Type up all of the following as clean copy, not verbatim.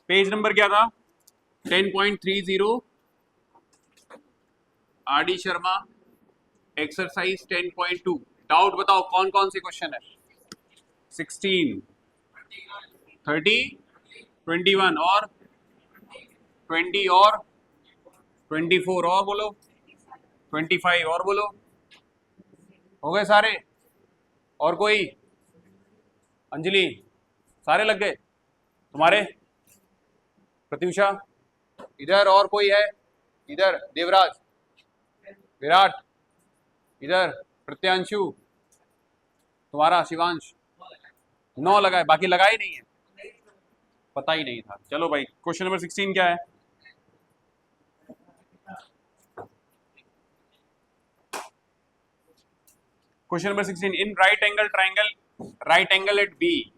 Page number क्या था? 10.30 RD. Sharma, exercise 10.2। Doubt बताओ कौन कौन से क्वेश्चन है? 16, 30, 21 और 20 और 24 और बोलो 25 और बोलो। हो गए सारे? और कोई? अंजलि, सारे लग गए तुम्हारे? प्रत्युषा इधर, और कोई है इधर? देवराज, विराट इधर, प्रत्यांशु, तुम्हारा शिवांश 9 लगा है, बाकी लगा ही नहीं है, पता ही नहीं था। चलो भाई, क्वेश्चन नंबर 16 क्या है? Question number 16, in right angle triangle, right angle at B.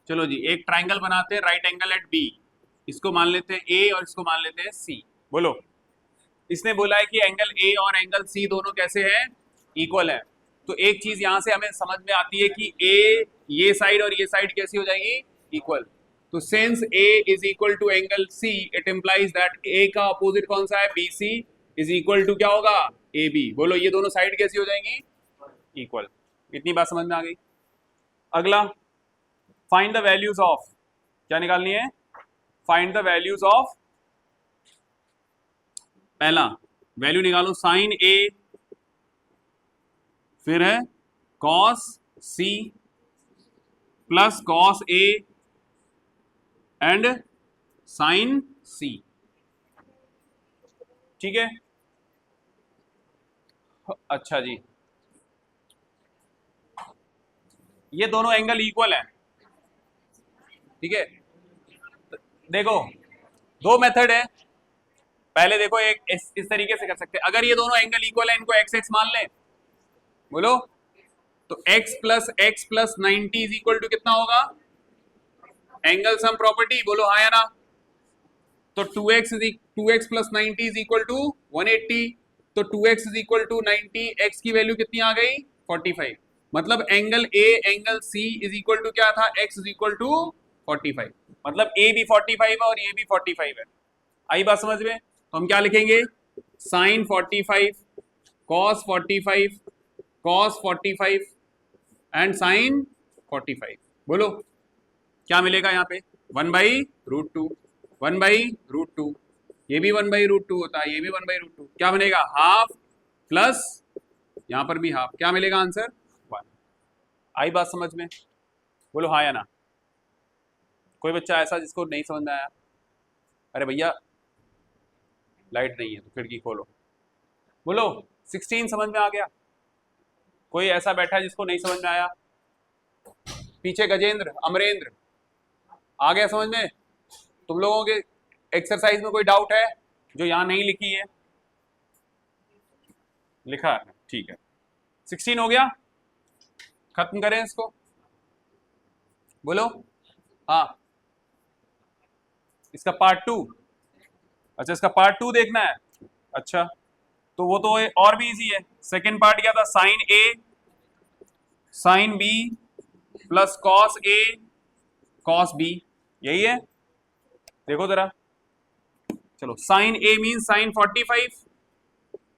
चलो जी, एक ट्राइंगल बनाते हैं राइट एंगल एट बी, इसको मान लेते हैं ए और इसको मान लेते हैं सी। बोलो, इसने बोला है कि एंगल ए और एंगल सी दोनों कैसे हैं? इक्वल है। तो एक चीज यहां से हमें समझ में आती है कि ए, ये साइड और ये साइड कैसी हो जाएगी? इक्वल। तो since A is equal to angle C, it implies that A का अपोजिट कौन सा है? B C is equal to क्या होगा? A B. बोलो, ये दोनों साइड कैसी हो जाएंगी? इक्वल। इतनी बात समझ में आ गई। अगला, फाइंड द वैल्यूज ऑफ, क्या निकालनी है? फाइंड द वैल्यूज ऑफ, पहला वैल्यू निकालो साइन ए, फिर है cos C plus cos A and sine C. ठीक है, अच्छा जी, ये दोनों एंगल इक्वल है। ठीक है, देखो दो मेथड है। पहले देखो, एक इस तरीके से कर सकते हैं, अगर ये दोनों एंगल इक्वल है, इनको एक्स एक्स मान लें। बोलो, तो x plus 90 is equal to कितना होगा? एंगल सम प्रॉपर्टी, बोलो हाँ या ना? तो 2x plus 90 is equal to 180। तो 2x is equal to 90, x की वैल्यू कितनी आ गई? 45। मतलब angle A angle C is equal to क्या था? x is equal to 45। मतलब a भी 45 है और ये भी 45 है। आई बात समझ में? तो हम क्या लिखेंगे? Sine 45 cos 45 cos 45 and sine 45। बोलो क्या मिलेगा यहाँ पे? 1/√2, 1/√2, ये भी 1/√2 होता है, ये भी 1/√2। क्या बनेगा? हाफ प्लस यहाँ पर भी हाफ, क्या मिलेगा आंसर? 1। आई बात समझ में? बोलो हाँ या ना? कोई बच्चा ऐसा जिसको नहीं समझ में आया? अरे भैया लाइट नहीं है तो खिड़की खोलो। बोलो 16 समझ में आ गया? कोई ऐसा बैठा है जिसको नहीं समझ में आया? पीछे गजेंद्र, अमरेंद्र, आ गया समझ में? तुम लोगों के एक्सरसाइज में कोई डाउट है जो यहां नहीं लिखी है? लिखा है, ठीक है। 16 हो गया, खत्म करें इसको। बोलो हाँ, इसका पार्ट 2। अच्छा, इसका पार्ट 2 देखना है। अच्छा, तो वो तो और भी इजी है। सेकेंड पार्ट क्या था? साइन ए साइन बी प्लस कॉस ए कॉस बी, यही है। देखो जरा, चलो, साइन ए मीन साइन 45,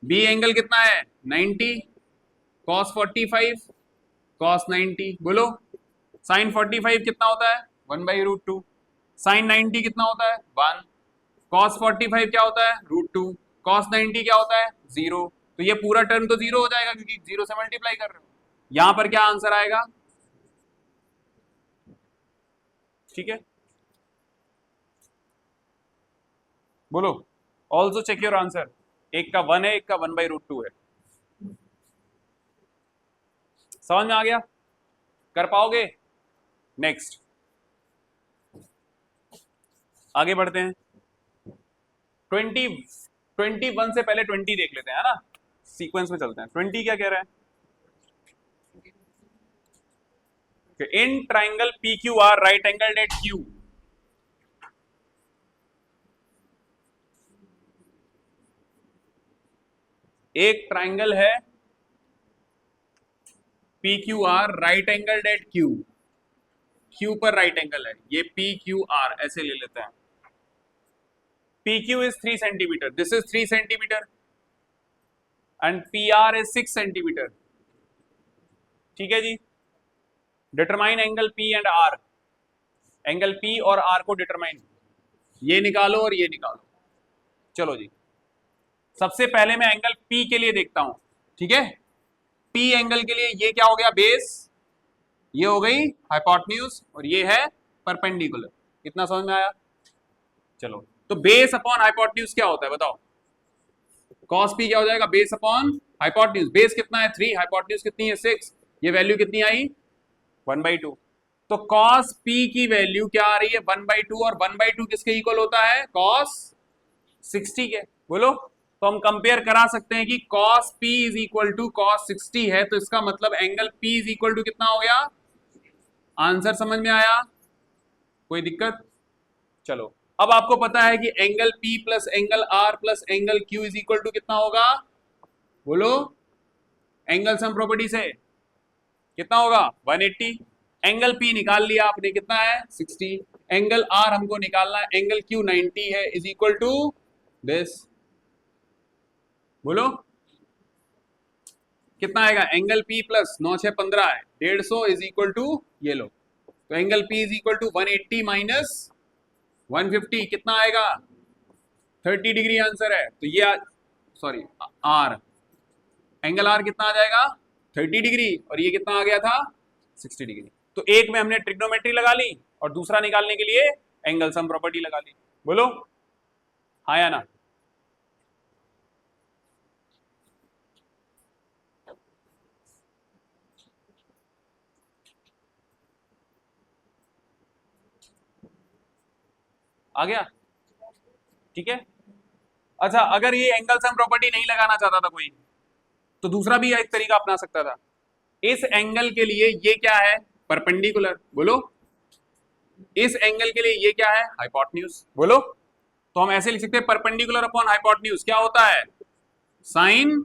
बी एंगल कितना है? 90, कॉस 45 कॉस 90। बोलो साइन 45 कितना होता है? 1/√2। साइन 90 कितना होता है? 1। कॉस 45 क्या होता है? √2। कॉस 90 क्या होता है? 0। तो ये पूरा टर्म तो 0 हो जाएगा क्योंकि 0 से मल्टीप्लाई कर रहे हो। यहां पर क्या आंसर आएगा? ठीक है, बोलो ऑल्सो चेक योर आंसर। एक का 1 है, एक का 1/√2 है। समझ में आ गया? कर पाओगे? नेक्स्ट, आगे बढ़ते हैं। 21 से पहले 20 देख लेते हैं, है ना? सीक्वेंस में चलते हैं। 20 क्या कह रहा है? In triangle P Q R right angle at Q, एक ट्राइंगल है P Q R right angle at Q, Q पर राइट एंगल है, ये पी क्यू आर ऐसे ले लेते हैं। PQ is 3 centimeter, this is 3 centimeter and PR is 6 centimeter. ठीक है जी, determine angle P and R, angle P और R को डिटरमाइन, ये निकालो और ये निकालो। चलो जी, सबसे पहले मैं एंगल P के लिए देखता हूं, ठीक है। P एंगल के लिए ये क्या हो गया, बेस, ये हो गई हाइपोटेन्यूज और ये है परपेंडिकुलर। कितना समझ में आया? चलो, तो बेस अपॉन हाइपोटेन्यूज क्या होता है बताओ? कॉस P क्या हो जाएगा, बेस अपॉन हाइपोटेन्यूज। बेस कितना है 3, हाइपोटेन्यूज कितनी है 6, ये वैल्यू कितनी आई 1/2। तो कॉस P की वैल्यू क्या आ रही है 1/2, और 1/2 किसके इक्वल होता है, कॉस 60 के। बोलो, तो हम कंपेयर करा सकते हैं कि cos P is equal to cos 60 है, तो इसका मतलब angle P is equal to कितना हो गया। आंसर समझ में आया? कोई दिक्कत? चलो, अब आपको पता है कि angle P plus angle R plus angle Q is equal to कितना होगा, बोलो, एंगल सम प्रॉपर्टी से कितना होगा 180। एंगल P निकाल लिया आपने, कितना है 60। एंगल R हमको निकालना है, एंगल Q 90 है, इज इक्वल टू दिस। बोलो कितना आएगा, एंगल P प्लस 9 6 15 है 150 इज इक्वल टू ये लो। तो angle P is equal to 180 minus 150 कितना आएगा 30 डिग्री आंसर है। तो ये सॉरी R, एंगल R कितना आ जाएगा 30 डिग्री, और ये कितना आ गया था 60 डिग्री। तो एक में हमने ट्रिग्नोमेट्री लगा ली और दूसरा निकालने के लिए एंगल सम प्रॉपर्टी लगा ली। बोलो हाँ या ना? आ गया? ठीक है। अच्छा, अगर ये एंगल सम प्रॉपर्टी नहीं लगाना चाहता था कोई, तो दूसरा भी एक तरीका अपना सकता था। इस एंगल के लिए ये क्या है, परपेंडिकुलर। बोलो, इस एंगल के लिए ये क्या है, हाइपोटेन्यूज। बोलो, तो हम ऐसे लिख सकते हैं परपेंडिकुलर अपॉन हाइपोटेन्यूज क्या होता है, साइन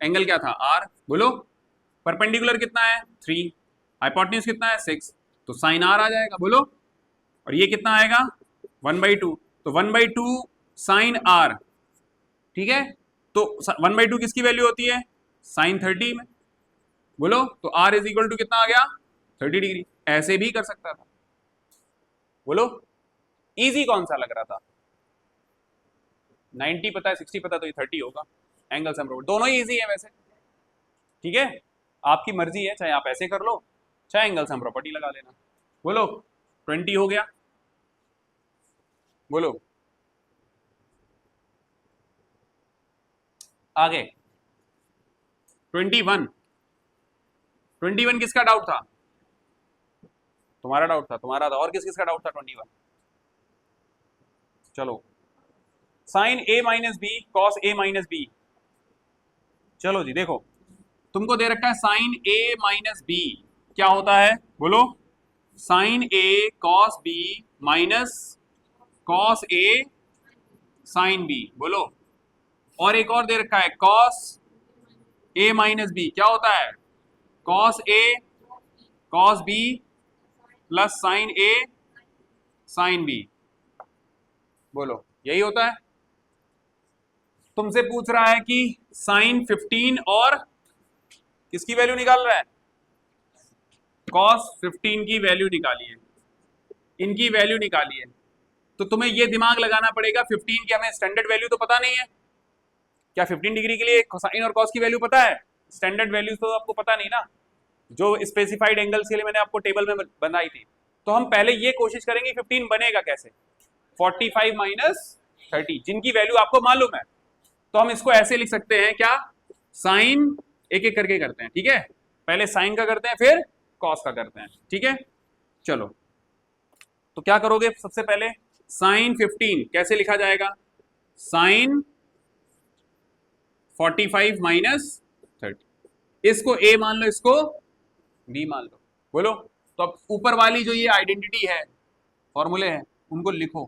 एंगल क्या था R। बोलो, परपेंडिकुलर कितना है 3, हाइपोटेन्यूज कितना है 6, तो साइन R आ जाएगा। बोलो, और ये कितना आएगा 1/2, तो 1/2 साइन R, ठीक है। तो 1/2 किसकी वैल्यू होती है, साइन 30 में। बोलो, तो R इज इक्वल टू कितना आ गया 30 डिग्री। ऐसे भी कर सकता था। बोलो, इजी कौन सा लग रहा था, 90 पता है 60 पता, तो ये 30 होगा। एंगल सम प्रॉपर्टी दोनों ही इजी है वैसे, ठीक है। आपकी मर्जी है, चाहे आप ऐसे कर लो, चाहे एंगल सम प्रॉपर्टी लगा लेना। बोलो, 20 हो गया। बोलो आगे 21 किसका डाउट था, तुम्हारा डाउट था, तुम्हारा था, और किसका डाउट था 21? चलो, sine A minus B cos A minus B. चलो जी, देखो तुमको दे रखा है साइन A माइनस बी क्या होता है, बोलो, sine A cos B minus cos A sine B। बोलो, और एक और दे रखा है कॉस A माइनस बी क्या होता है, cos A cos B plus sine A sine B। बोलो, यही होता है। तुमसे पूछ रहा है कि साइन 15 और किसकी वैल्यू निकाल रहा है, कॉस 15 की वैल्यू निकाली है, इनकी वैल्यू निकाली है। तो तुम्हें ये दिमाग लगाना पड़ेगा 15 की हमें स्टैंडर्ड वैल्यू तो पता नहीं है। क्या 15 डिग्री के लिए साइन और कॉस की वैल्यू पता है, स्टैंडर्ड वैल्यूज तो आपको पता नहीं ना, जो स्पेसिफाइड एंगल्स के लिए मैंने आपको टेबल में बनाई थी। तो हम पहले ये कोशिश करेंगे 15 बनेगा कैसे, 45 माइनस 30 जिनकी वैल्यू आपको मालूम है। तो हम इसको ऐसे लिख सकते हैं क्या, साइन एक एक करके करते हैं, ठीक है। पहले साइन का करते हैं फिर कॉस का करते हैं, ठीक है। चलो, तो क्या करोगे, सबसे पहले साइन 15 कैसे लिखा जाएगा, साइन 45 माइनस 30, इसको A मान लो, इसको B मान लो। बोलो, तो अब ऊपर वाली जो ये आइडेंटिटी है, फॉर्मूले हैं, उनको लिखो,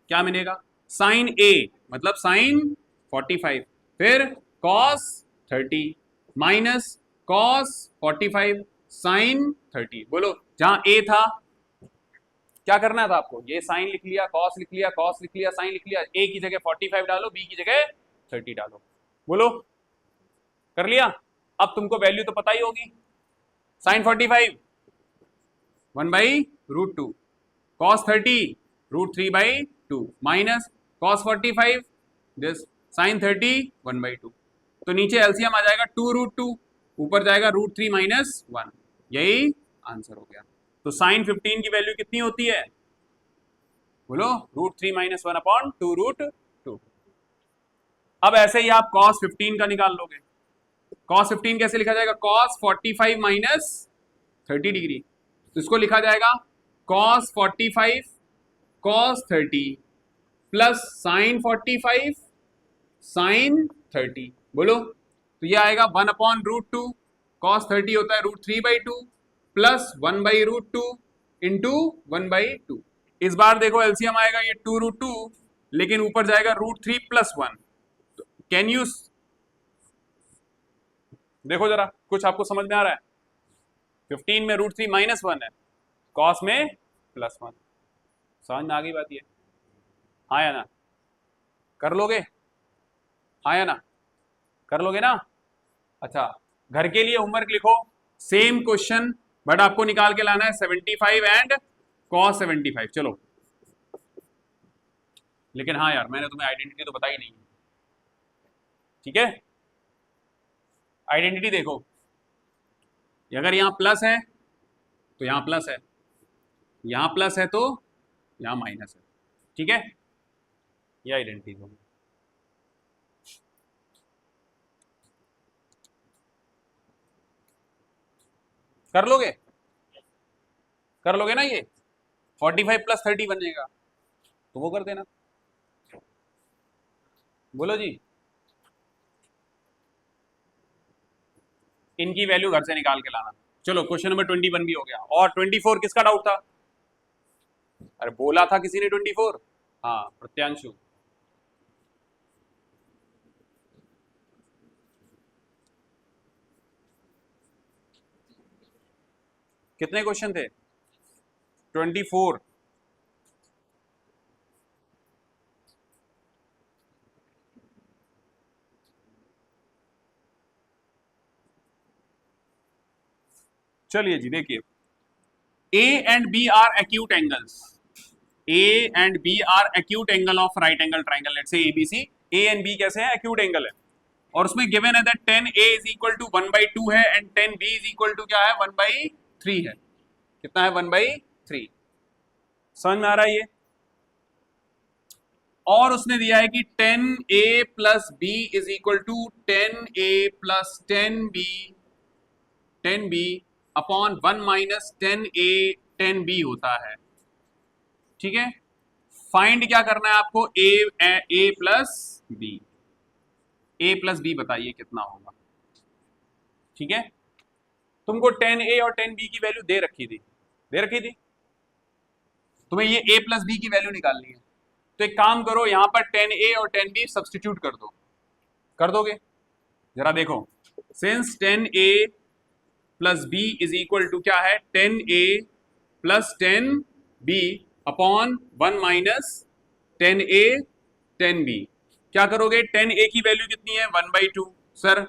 क्या मिलेगा, साइन A मतलब साइन 45 फिर कॉस 30 माइनस कॉस 45 साइन 30। बोलो, जहां A था क्या करना था आपको, ये साइन लिख लिया, कॉस लिख लिया, कॉस लिख लिया, साइन लिख लिया, ए की जगह 45 डालो, बी की जगह 30 डालो। बोलो कर लिया। अब तुमको वैल्यू तो पता ही होगी, sine 45 1/√2, cos 30 √3/2 minus cos 45 this sine 30 1/2। तो नीचे एलसीएम आ जाएगा 2√2, ऊपर जाएगा √3 माइनस 1, यही आंसर हो गया। तो साइन 15 की वैल्यू कितनी होती है, बोलो √3 माइनस 1/2√2। अब ऐसे ही आप cos 15 का निकाल लोगे। cos 15 कैसे लिखा जाएगा, cos 45 माइनस 30 डिग्री, तो इसको लिखा जाएगा cos 45 cos 30 plus sine 45 sine 30। बोलो तो ये आएगा 1/√2, cos 30 होता है √3/2 प्लस 1/√2 इंटू 1/2। इस बार देखो एलसीएम आएगा ये 2√2, लेकिन ऊपर जाएगा √3 प्लस 1। कैन यू देखो जरा, कुछ आपको समझ में आ रहा है? 15 में √3 माइनस 1 है, कॉस में प्लस 1। समझ में आ गई बात ये? हाँ या ना? कर लोगे? हाँ या ना? कर लोगे ना? अच्छा, घर के लिए होमवर्क लिखो, सेम क्वेश्चन बट आपको निकाल के लाना है 75 एंड cos 75। चलो, लेकिन हाँ यार, मैंने तुम्हें आइडेंटिटी तो बताई नहीं, ठीक है? आइडेंटिटी देखो, अगर यहां प्लस है तो यहां प्लस है, यहां प्लस है तो यहां माइनस है, ठीक है? ये आइडेंटिटी होगी। कर लोगे? कर लोगे ना? ये 45 प्लस 30 बनेगा, तो वो कर देना। बोलो जी, इनकी वैल्यू घर से निकाल के लाना। चलो, क्वेश्चन नंबर 21 भी हो गया। और 24 किसका डाउट था? अरे बोला था किसी ने 24। हाँ, प्रत्यांशु। कितने क्वेश्चन थे? 24। चलिए जी, देखिए, A and B are acute angles. A and B are acute angle of right angle triangle. Let's say ABC. A and B कैसे हैं? acute angle है। और उसमें given है that tan A is equal to 1/2 है and tan B is equal to क्या है? 1/3 है। कितना है? 1/3। समझ में आ रहा है ये? और उसने दिया है कि tan A plus B is equal to tan A plus tan B upon 1 minus 10A tan B होता है, ठीक है? फाइंड क्या करना है आपको? A plus B, A plus B बताइए कितना होगा, ठीक है? तुमको tan A और tan B की वैल्यू दे रखी थी, तुम्हें ये A प्लस बी की वैल्यू निकालनी है। तो एक काम करो, यहां पर tan A और tan B सब्सटीट्यूट कर दो। कर दोगे? जरा देखो, since tan A plus B is equal to क्या है? tan A प्लस tan B upon 1 minus tan A tan B। क्या करोगे? tan A की वैल्यू कितनी है? 1/2। सर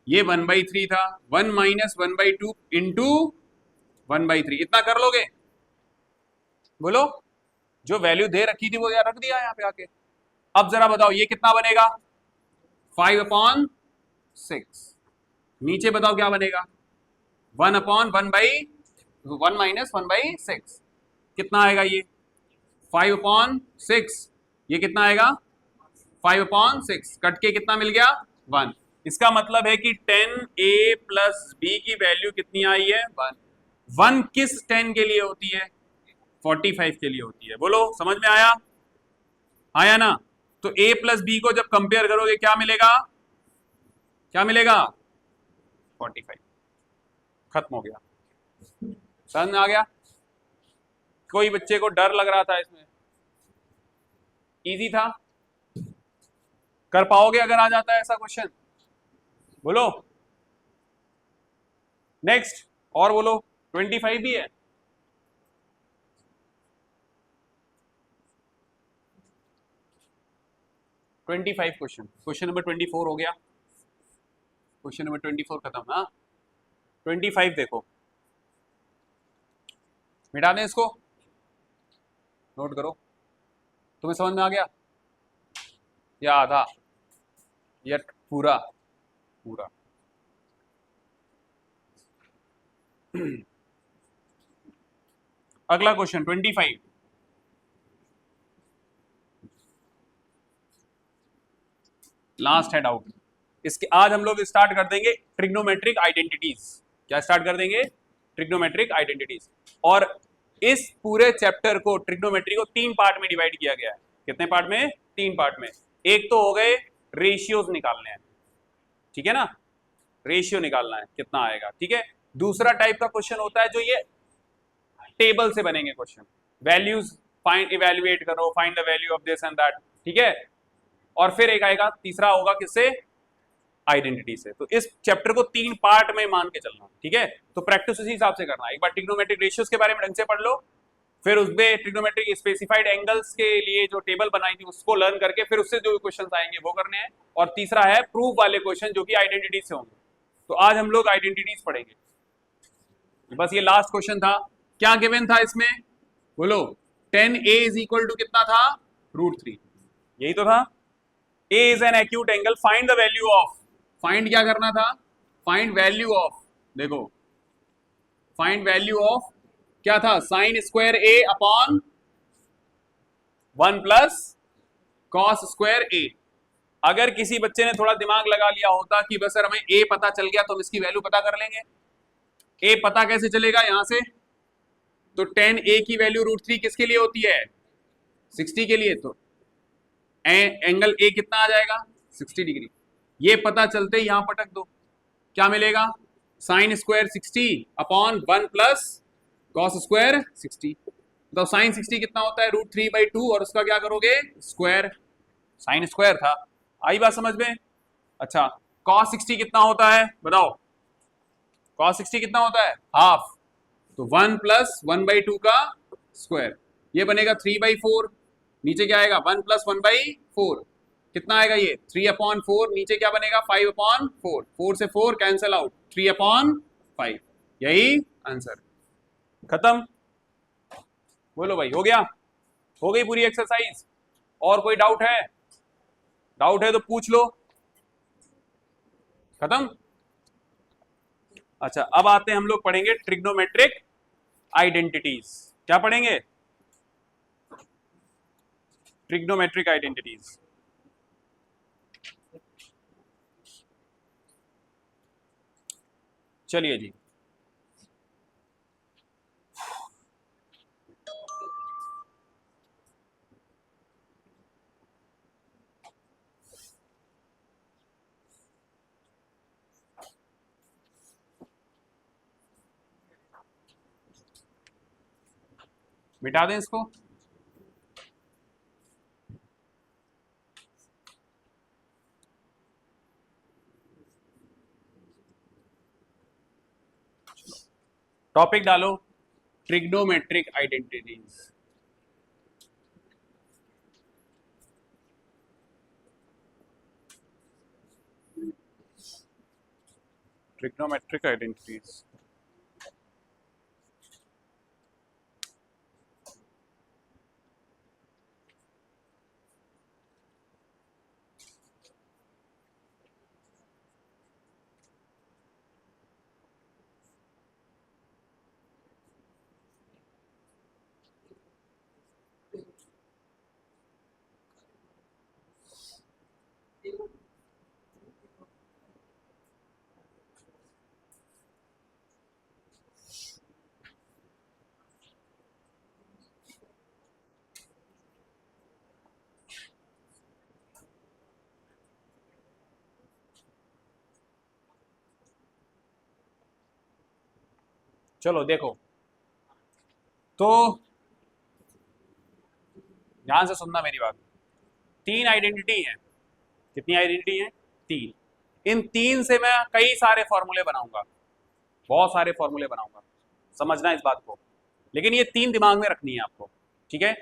ये 1/3 था, 1 माइनस 1/2 इंटू 1/3, इतना कर लोगे? बोलो, जो वैल्यू दे रखी थी वो यार रख दिया यहाँ पे आके। अब जरा बताओ ये कितना बनेगा? 5/6। नीचे बताओ क्या बनेगा? 1 माइनस 1/6 कितना आएगा? ये 5/6। ये कितना आएगा? 5/6 कट के कितना मिल गया? 1। इसका मतलब है कि tan A प्लस बी की वैल्यू कितनी आई है? 1। 1 किस 10 के लिए होती है? 45 के लिए होती है। बोलो, समझ में आया? आया ना? तो A प्लस बी को जब कंपेयर करोगे क्या मिलेगा? क्या मिलेगा? 45। खत्म हो गया। समझ में आ गया? कोई बच्चे को डर लग रहा था इसमें? इजी था? कर पाओगे अगर आ जाता है ऐसा क्वेश्चन? बोलो नेक्स्ट। और बोलो, 25 भी है? 25 क्वेश्चन, क्वेश्चन नंबर 24 हो गया, क्वेश्चन नंबर 24 खत्म। हाँ 25 देखो, मिटा दें इसको, नोट करो। तुम्हें समझ में आ गया या आधा या पूरा? पूरा। अगला क्वेश्चन 25, लास्ट है डाउट इसके। आज हम लोग स्टार्ट कर देंगे ट्रिग्नोमेट्रिक आइडेंटिटीज। क्या स्टार्ट कर देंगे? Trigonometric identities. और इस पूरे चैप्टर को, ट्रिग्नोमेट्री को 3 पार्ट में डिवाइड किया गया है। कितने पार्ट में? 3 पार्ट में। एक तो हो गए रेशियोज निकालने हैं, ठीक है ना, रेशियो निकालना है कितना आएगा, ठीक है। दूसरा टाइप का क्वेश्चन होता है जो ये टेबल से बनेंगे क्वेश्चन, वैल्यूज फाइंड, इवेल्युएट करो, find the value of this and that, ठीक है। और फिर एक आएगा, तीसरा होगा किससे? आइडेंटिटी से। तो इस चैप्टर को 3 पार्ट में मान के चलना, ठीक है। तो प्रैक्टिस उसी हिसाब से करना। एक बार ट्रिग्नोमेट्रिक रेशियोज के बारे में ढंग से पढ़ लो, फिर उसमें ट्रिग्नोमेट्रिक स्पेसिफाइड एंगल्स के लिए जो टेबल बनाई थी उसको लर्न करके फिर उससे जो क्वेश्चन आएंगे वो करने हैं। और तीसरा है प्रूफ वाले क्वेश्चन जो कि आइडेंटिटी से होंगे। तो आज हम लोग आइडेंटिटीज पढ़ेंगे। बस ये लास्ट क्वेश्चन था। क्या गिवन था इसमें? बोलो। 10a इज इक्वल टू कितना था? √3। यही तो था। a is an acute angle, find the value of. Find क्या करना था? Find value of. देखो, फाइंड वैल्यू ऑफ क्या था? Sine square a upon 1 plus cos square a। अगर किसी बच्चे ने थोड़ा दिमाग लगा लिया होता कि बस सर हमें a पता चल गया तो हम इसकी वैल्यू पता कर लेंगे। a पता कैसे चलेगा? यहां से तो 10a की वैल्यू √3 किसके लिए होती है? 60 के लिए। तो एंगल a कितना आ जाएगा? 60 डिग्री। ये पता चलते ही यहां पटक दो, क्या मिलेगा? Sine square 60 upon 1 plus cos square 60। तो साइन 60 कितना होता है? √3/2, और उसका क्या करोगे? स्क्वायर। साइन स्क्वायर था। आई बात समझ में? अच्छा, कॉस 60 कितना होता है बताओ? कॉस 60 कितना होता है? हाफ। तो 1 प्लस 1/2 का स्क्वायर, ये बनेगा 3/4। नीचे क्या आएगा? 1 प्लस 1/4। कितना आएगा ये? 3/4। नीचे क्या बनेगा? 5/4। 4 से 4 कैंसिल आउट, 3/5। यही आंसर। खत्म। बोलो भाई, हो गया? हो गई पूरी एक्सरसाइज? और कोई डाउट है? डाउट है तो पूछ लो। खत्म। अच्छा, अब आते हैं हम लोग पढ़ेंगे ट्रिग्नोमेट्रिक आइडेंटिटीज। क्या पढ़ेंगे? Trigonometric identities. चलिए जी, मिटा दें इसको। टॉपिक डालो, ट्रिग्नोमेट्रिक आइडेंटिटीज। Trigonometric identities. चलो देखो, तो ध्यान से सुनना मेरी बात। 3 आइडेंटिटी हैं। कितनी आइडेंटिटी हैं? 3। इन 3 से मैं कई सारे फॉर्मूले बनाऊंगा, बहुत सारे फॉर्मूले बनाऊंगा, समझना इस बात को। लेकिन ये 3 दिमाग में रखनी है आपको, ठीक है।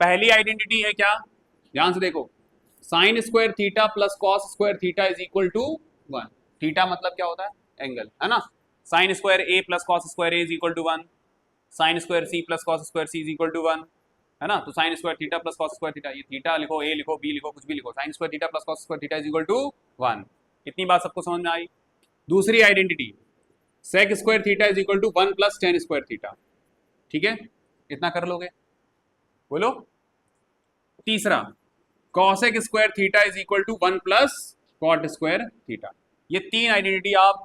पहली आइडेंटिटी है क्या? ध्यान से देखो, sine square theta plus cos square theta is equal to 1। Theta मतलब क्या होता है, एंगल, है ना। Sine square A plus cos square A is equal to 1, sine square C plus cos square C is equal to 1, है ना। तो sine square theta plus cos square theta, ये थीटा लिखो, ए लिखो, बी लिखो, कुछ भी लिखो, sine square theta plus cos square theta is equal to 1। इतनी बात सबको समझ में आई। दूसरी identity, sec square theta is equal to 1 plus tan square theta, ठीक है, इतना कर लोगे, बोलो। तीसरा, cosec square theta is equal to 1 plus cot square theta. ये तीन आइडेंटिटी आप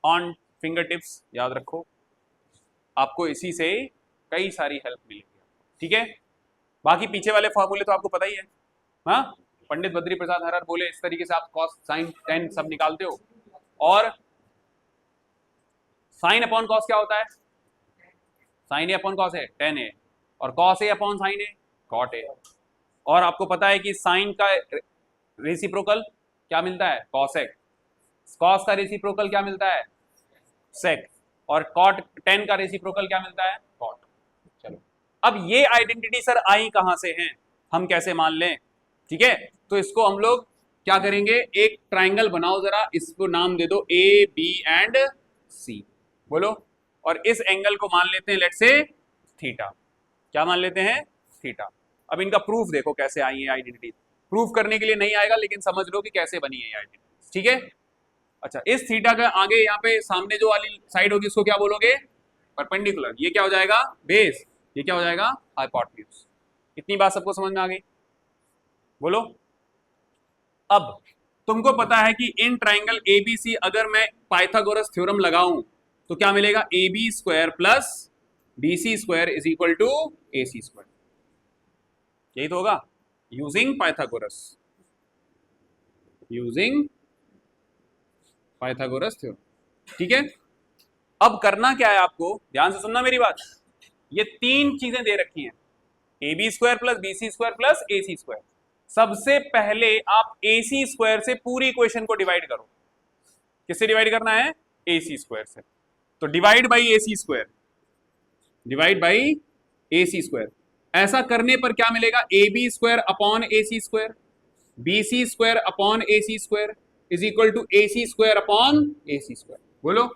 ऑन फिंगर टिप्स याद रखो, आपको इसी से कई सारी हेल्प मिलेगी, ठीक है। बाकी पीछे वाले फॉर्मूले तो आपको पता ही है, हाँ, पंडित बद्री प्रसाद हरर बोले इस तरीके से आप कॉस साइन टेन सब निकालते हो। और साइन अपॉन कॉस क्या होता है, साइन ए अपॉन कॉस है टेन ए, और cos A upon sine A cot A. और आपको पता है कि साइन का रेसिप्रोकल क्या मिलता है, कॉसेक, कॉस का रेसिप्रोकल क्या मिलता है, सेक, और कॉट टेन का रेसिप्रोकल क्या मिलता है, कॉट। चलो, अब ये आइडेंटिटी सर आई कहां से हैं, हम कैसे मान लें, ठीक है। तो इसको हम लोग क्या करेंगे, एक ट्राइंगल बनाओ जरा, इसको नाम दे दो ए बी एंड सी, बोलो। और इस एंगल को मान लेते हैं लेट्स से थीटा, क्या मान लेते हैं, थीटा। अब इनका प्रूफ देखो कैसे आई है आइडेंटिटी, प्रूफ करने के लिए नहीं आएगा लेकिन समझ लो कि कैसे बनी है आइडेंटिटी, ठीक है। अच्छा, इस थीटा का आगे यहाँ पे सामने जो वाली साइड होगी उसको क्या बोलोगे, परपेंडिकुलर, ये क्या हो जाएगा, बेस, ये क्या हो जाएगा, हाइपोटेन्यूज। इतनी बात सबको समझ में आ गई, बोलो। अब तुमको पता है कि इन ट्राइंगल एबीसी अगर मैं पाइथागोरस थ्योरम लगाऊं तो क्या मिलेगा, A B square plus B C square is equal to A C square, यही तो होगा, using Pythagoras, using Pythagoras theorem, ठीक है। अब करना क्या है आपको, ध्यान से सुनना मेरी बात, ये तीन चीजें दे रखी हैं, A B square plus B C square plus A C square. सबसे पहले आप ए सी स्क्वायर से पूरी इक्वेशन को डिवाइड करो, किससे डिवाइड करना है, ए सी स्क्वायर से। तो divide by A C square, divide by A C square. ऐसा करने पर क्या मिलेगा, A B square upon A C square, B C square upon A C square is equal to A C square upon A C square, बोलो।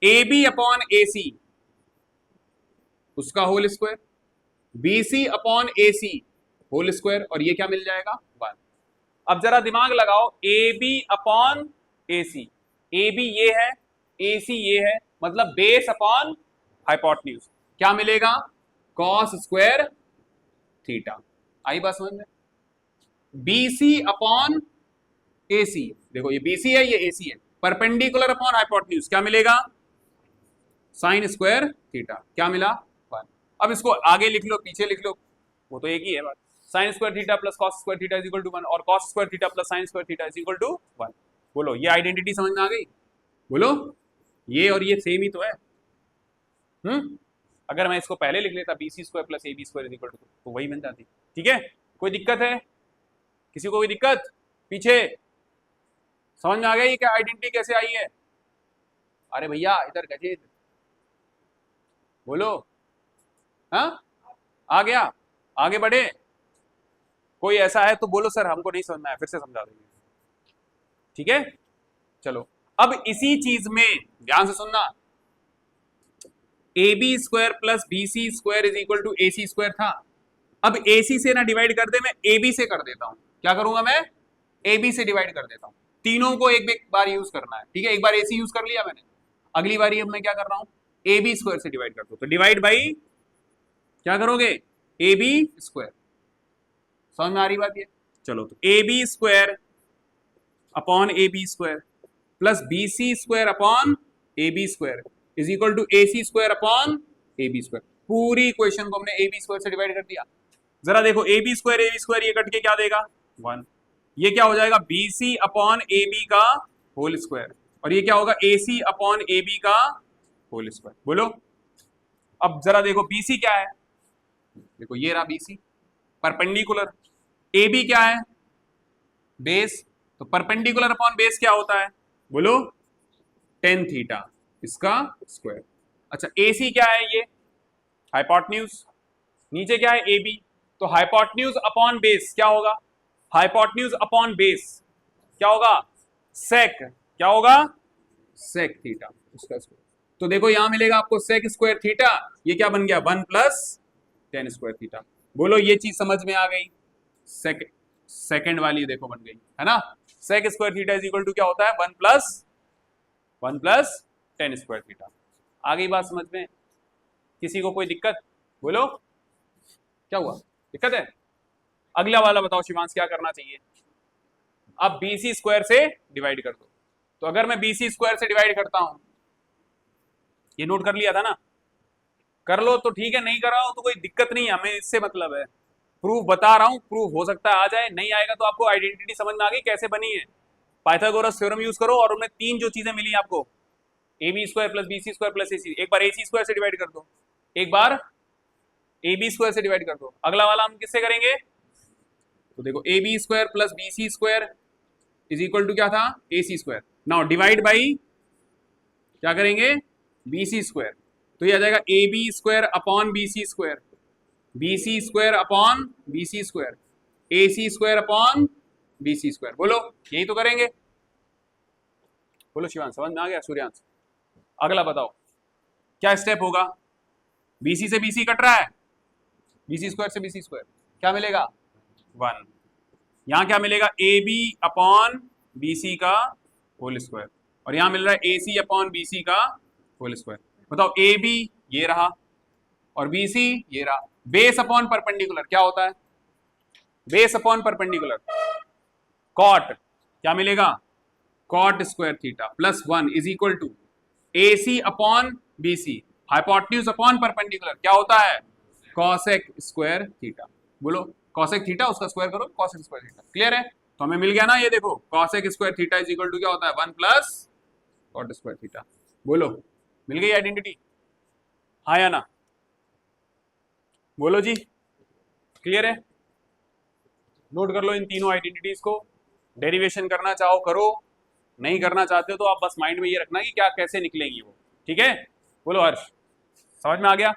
A B upon A C उसका whole square, B C upon A C whole square, और ये क्या मिल जाएगा, 1। अब जरा दिमाग लगाओ, A B upon A C, A B ये है, ए सी ये है, मतलब बेस अपॉन हाइपोटेन्यूज, क्या मिलेगा, कॉस स्क्वायर थीटा। आई बात समझ में। बी सी अपॉन ए सी, देखो ये बी सी है, ये ए सी है, परपेंडिकुलर अपॉन हाइपोटेन्यूज क्या मिलेगा, साइन स्क्वायर थीटा, क्या मिला, 1। अब इसको आगे लिख लो पीछे लिख लो, वो तो एक ही है बात, sine square theta plus cos square theta is equal to 1, और cos square theta plus sine square theta is equal to 1। बोलो, ये आइडेंटिटी समझ में आ गई, बोलो। ये और ये सेम ही तो है, अगर मैं इसको पहले लिख लेता B C square plus A B square is equal to, तो वही बन जाती, ठीक है। कोई दिक्कत है, किसी को कोई दिक्कत, पीछे समझ में आ गया ये क्या आइडेंटिटी कैसे आई है। अरे भैया इधर गजेद, बोलो, हाँ आ गया, आगे बढ़े। कोई ऐसा है तो बोलो सर हमको नहीं समझना है, फिर से समझा देंगे, ठीक है। चलो, अब इसी चीज में ध्यान से सुनना, A B square plus B C square is equal to A C square था। अब ए सी से ना डिवाइड कर दे, मैं ए बी से कर देता हूं, क्या करूंगा मैं, ए बी से डिवाइड कर देता हूं। तीनों को एक बार यूज करना है, ठीक है। एक बार ए सी यूज कर लिया मैंने, अगली बार अब मैं क्या कर रहा हूं, ए बी स्क्वायर से डिवाइड कर दो, तो डिवाइड बाई क्या करोगे, ए बी स्क्वायर। समझ में आ रही बात ये, चलो। तो A B square upon A B square plus B C square upon A B square is equal to A C square upon A B square. पूरी इक्वेशन को हमने ए बी स्क्वायर से डिवाइड कर दिया। जरा देखो, ए बी स्क्वायर ये cut के क्या देगा, 1। ये क्या हो जाएगा, B C upon A B का होल स्क्वायर, और ये क्या होगा, A C upon A B का होल स्क्वायर, बोलो। अब जरा देखो बी सी क्या है, देखो ये रहा B C, perpendicular, A B क्या है, बेस, तो परपेंडिकुलर अपॉन बेस क्या होता है, बोलो, टेन थीटा इसका स्क्वायर। अच्छा, ए सी क्या है, ये हाइपोटेन्यूज, नीचे क्या है ए बी, तो हाइपोटेन्यूज अपॉन बेस क्या होगा, हाइपोटेन्यूज अपॉन बेस क्या होगा, सेक, क्या होगा, सेक थीटा, उसका स्क्वायर। तो देखो यहां मिलेगा आपको सेक स्क्वायर थीटा, ये क्या बन गया 1 प्लस टेन स्क्वायर थीटा। बोलो ये चीज समझ में आ गई, सेकंड वाली देखो बन गई है ना। Sec square theta is equal to क्या होता है 1 प्लस टेन स्क्वायर थीटा। आ गई बात समझ में, किसी को कोई दिक्कत, बोलो क्या हुआ, दिक्कत है। अगला वाला बताओ शिवांश क्या करना चाहिए। अब बीसी स्क्वायर से डिवाइड कर दो। तो अगर मैं बीसी स्क्वायर से डिवाइड करता हूं, ये नोट कर लिया था ना, कर लो तो ठीक है, नहीं कर रहा हो तो कोई दिक्कत नहीं है, हमें इससे मतलब है। प्रूफ बता रहा हूं, प्रूफ हो सकता है आ जाए, नहीं आएगा तो आपको आइडेंटिटी समझ में आ गई कैसे बनी है। पाइथागोरस थ्योरम यूज करो और उनमें तीन जो चीजें मिली आपको, A B square plus B C square plus A C, एक बार ए सी स्क्वायर से डिवाइड कर दो, एक बार ए बी स्क्वायर से डिवाइड कर दो। अगला वाला हम किससे करेंगे, तो देखो A B square plus B C square is equal to क्या था A C square. Now divide by क्या करेंगे बी सी स्क्वायर, तो ये आ जाएगा A B square upon B C square, B C square upon B C square, A C square upon B C square. बोलो यही तो करेंगे, बोलो शिवांश समझ में आ गया, सूर्यांश अगला बताओ क्या स्टेप होगा। बीसी से बीसी कट रहा है, बीसी स्क्वायर से बीसी स्क्वायर क्या मिलेगा 1, यहां क्या मिलेगा A B upon B C का होल स्क्वायर, और यहां मिल रहा है ए सी अपॉन बी सी का होल स्क्वायर। बताओ ए बी ये रहा और बी सी ये रहा, बेस अपॉन परपेंडिकुलर क्या होता है, बेस अपॉन परपेंडिकुलर कॉट, क्या मिलेगा cot square theta plus 1 is equal to A C upon B C, hypotenuse upon perpendicular क्या होता है कॉसेक स्क्वायर थीटा। बोलो कॉसेक थीटा उसका स्क्वायर करो कॉसेक स्क्वायर थीटा, क्लियर है। तो हमें मिल गया ना, ये देखो cosec square theta is equal to क्या होता है 1 प्लस कॉट स्क्वायर थीटा। बोलो मिल गई आइडेंटिटी, हाँ या ना, बोलो जी क्लियर है। नोट कर लो इन तीनों आइडेंटिटीज को, डेरिवेशन करना चाहो करो, नहीं करना चाहते हो तो आप बस माइंड में ये रखना कि क्या कैसे निकलेगी वो, ठीक है। बोलो हर्ष समझ में आ गया।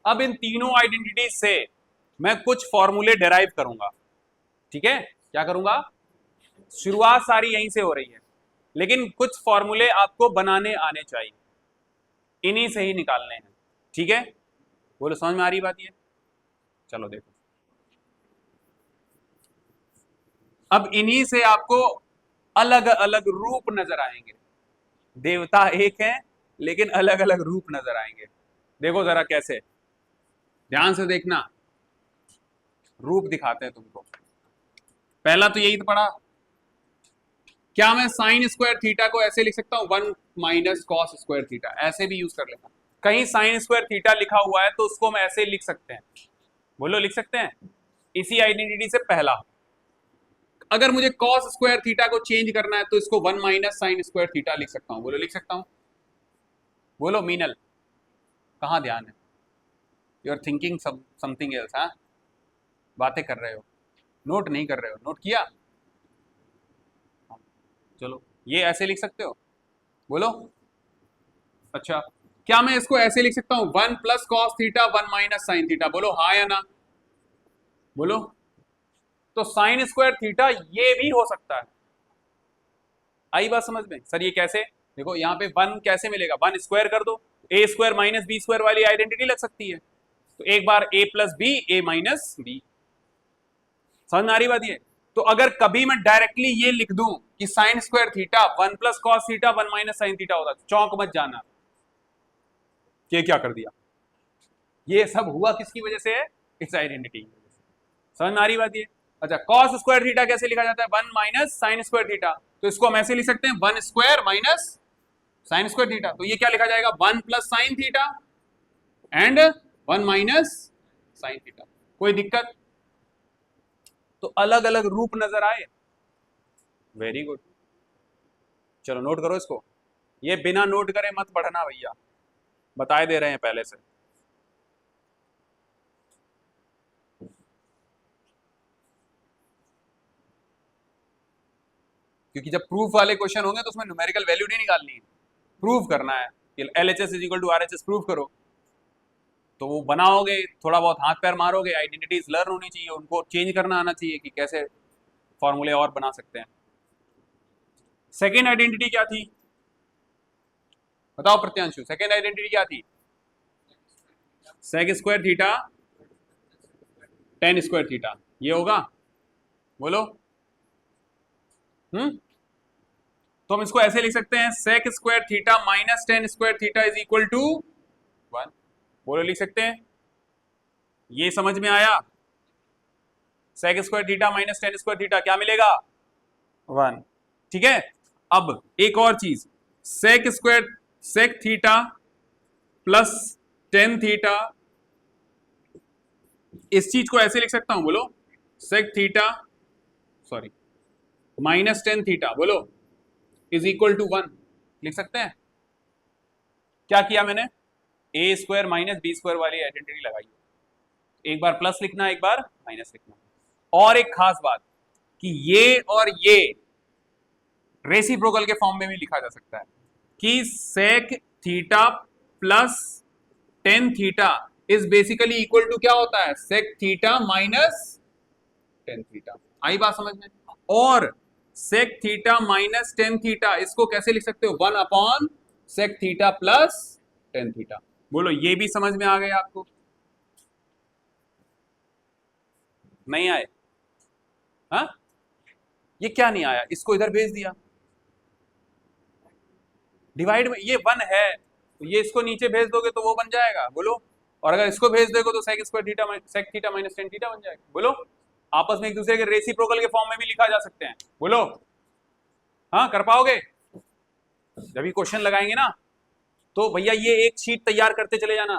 अब इन तीनों आइडेंटिटीज से मैं कुछ फॉर्मूले डेराइव करूंगा, ठीक है। क्या करूंगा, शुरुआत सारी यहीं से हो रही है, लेकिन कुछ फॉर्मूले आपको बनाने आने चाहिए, इन्हीं से ही निकालने हैं, ठीक है। बोलो समझ में आ रही बात ये, चलो देखो अब इन्हीं से आपको अलग अलग रूप नजर आएंगे, देवता एक है लेकिन अलग अलग रूप नजर आएंगे। देखो जरा कैसे, ध्यान से देखना, रूप दिखाते हैं तुमको। पहला तो यही तो पढ़ा, क्या मैं साइन स्क्वायर थीटा को ऐसे लिख सकता हूं 1 माइनस कॉस स्क्वायर थीटा, ऐसे भी यूज कर लेता। कहीं साइन स्क्वायर थीटा लिखा हुआ है तो उसको हम ऐसे लिख सकते हैं, बोलो लिख सकते हैं। इसी आइडेंटिटी से पहला, अगर मुझे कॉस स्क्वायर थीटा को चेंज करना है तो इसको 1 माइनस साइन स्क्वायर थीटा लिख सकता हूं, बोलो लिख सकता हूं। बोलो मीनल कहां ध्यान है, you are thinking something else, हाँ बातें कर रहे हो, नोट नहीं कर रहे हो, नोट किया। चलो ये ऐसे लिख सकते हो, बोलो। अच्छा क्या मैं इसको ऐसे लिख सकता हूं 1 plus cos theta 1 minus sine theta, बोलो हाँ या ना, बोलो। तो साइन स्क्वायर थीटा ये भी हो सकता है, आई बात समझ में। सर ये कैसे, देखो यहाँ पे 1 कैसे मिलेगा, 1 स्क्वायर कर दो, ए स्क्वायर माइनस बी स्क्वायर वाली आइडेंटिटी लग सकती है, तो एक बार ए plus B A minus B, समझ में आ रही बात ये। तो अगर कभी मैं डायरेक्टली ये लिख दूं कि sign square theta 1 plus cos theta 1 minus sine theta होता, चौंक मत जाना ये क्या कर दिया, ये सब हुआ किसकी वजह से है, इस आइडेंटिटी की वजह से, समझ में आ रही बात ये। अच्छा कॉस स्क्वायर थीटा कैसे लिखा जाता है 1 माइनस साइन स्क्वायर थीटा, तो इसको हम ऐसे लिख सकते हैं 1 square minus sine square theta, तो ये क्या लिखा जाएगा 1 plus sine theta and 1 minus sine theta, कोई दिक्कत। तो अलग अलग रूप नजर आए, वेरी गुड। चलो नोट करो इसको, ये बिना नोट करे मत पढ़ना भैया, बताए दे रहे हैं पहले से। क्योंकि जब प्रूफ वाले क्वेश्चन होंगे तो उसमें न्यूमेरिकल वैल्यू नहीं निकालनी है, प्रूफ करना है। LHS is equal to RHS proof करो, तो वो बनाओगे, थोड़ा बहुत हाथ पैर मारोगे, आइडेंटिटीज लर्न होनी चाहिए, उनको चेंज करना आना चाहिए कि कैसे फॉर्मूले और बना सकते हैं। सेकेंड आइडेंटिटी क्या थी बताओ प्रत्यांशु, सेकेंड आइडेंटिटी क्या थी? Sec square theta tan square theta, ये होगा, बोलो। तो हम इसको ऐसे लिख सकते हैं, sec square theta minus tan square theta is equal to 1, बोलो लिख सकते हैं। ये समझ में आया? Sec square theta minus tan square theta क्या मिलेगा? 1। ठीक है, अब एक और चीज, sec theta plus tan theta, इस चीज को ऐसे लिख सकता हूं, बोलो, sec theta sorry minus tan theta, बोलो, इज इक्वल टू 1 लिख सकते हैं। क्या किया मैंने? ए स्क्वायर माइनस बी स्क्वायर वाली आइडेंटिटी लगाई, एक बार प्लस लिखना, एक बार माइनस लिखना। और एक खास बात कि ये और ये रेसिप्रोकल के फॉर्म में भी लिखा जा सकता है कि sec theta plus tan theta is basically equal to क्या होता है? Sec theta minus tan theta. आई बात समझ में? और sec theta minus tan theta इसको कैसे लिख सकते हो? 1 upon sec theta plus tan theta. बोलो, ये भी समझ में आ गया आपको? नहीं आए? हाँ, ये क्या नहीं आया? इसको इधर भेज दिया, डिवाइड में ये 1 है तो ये इसको नीचे भेज दोगे तो वो बन जाएगा, बोलो। और अगर इसको भेज दोगे तो sec square theta sec theta minus tan theta बन जाएगा, बोलो। आपस में एक दूसरे के रेसिप्रोकल के फॉर्म में भी लिखा जा सकते हैं, बोलो। हाँ, कर पाओगे? जब भी क्वेश्चन लगाएंगे ना तो भैया ये एक शीट तैयार करते चले जाना,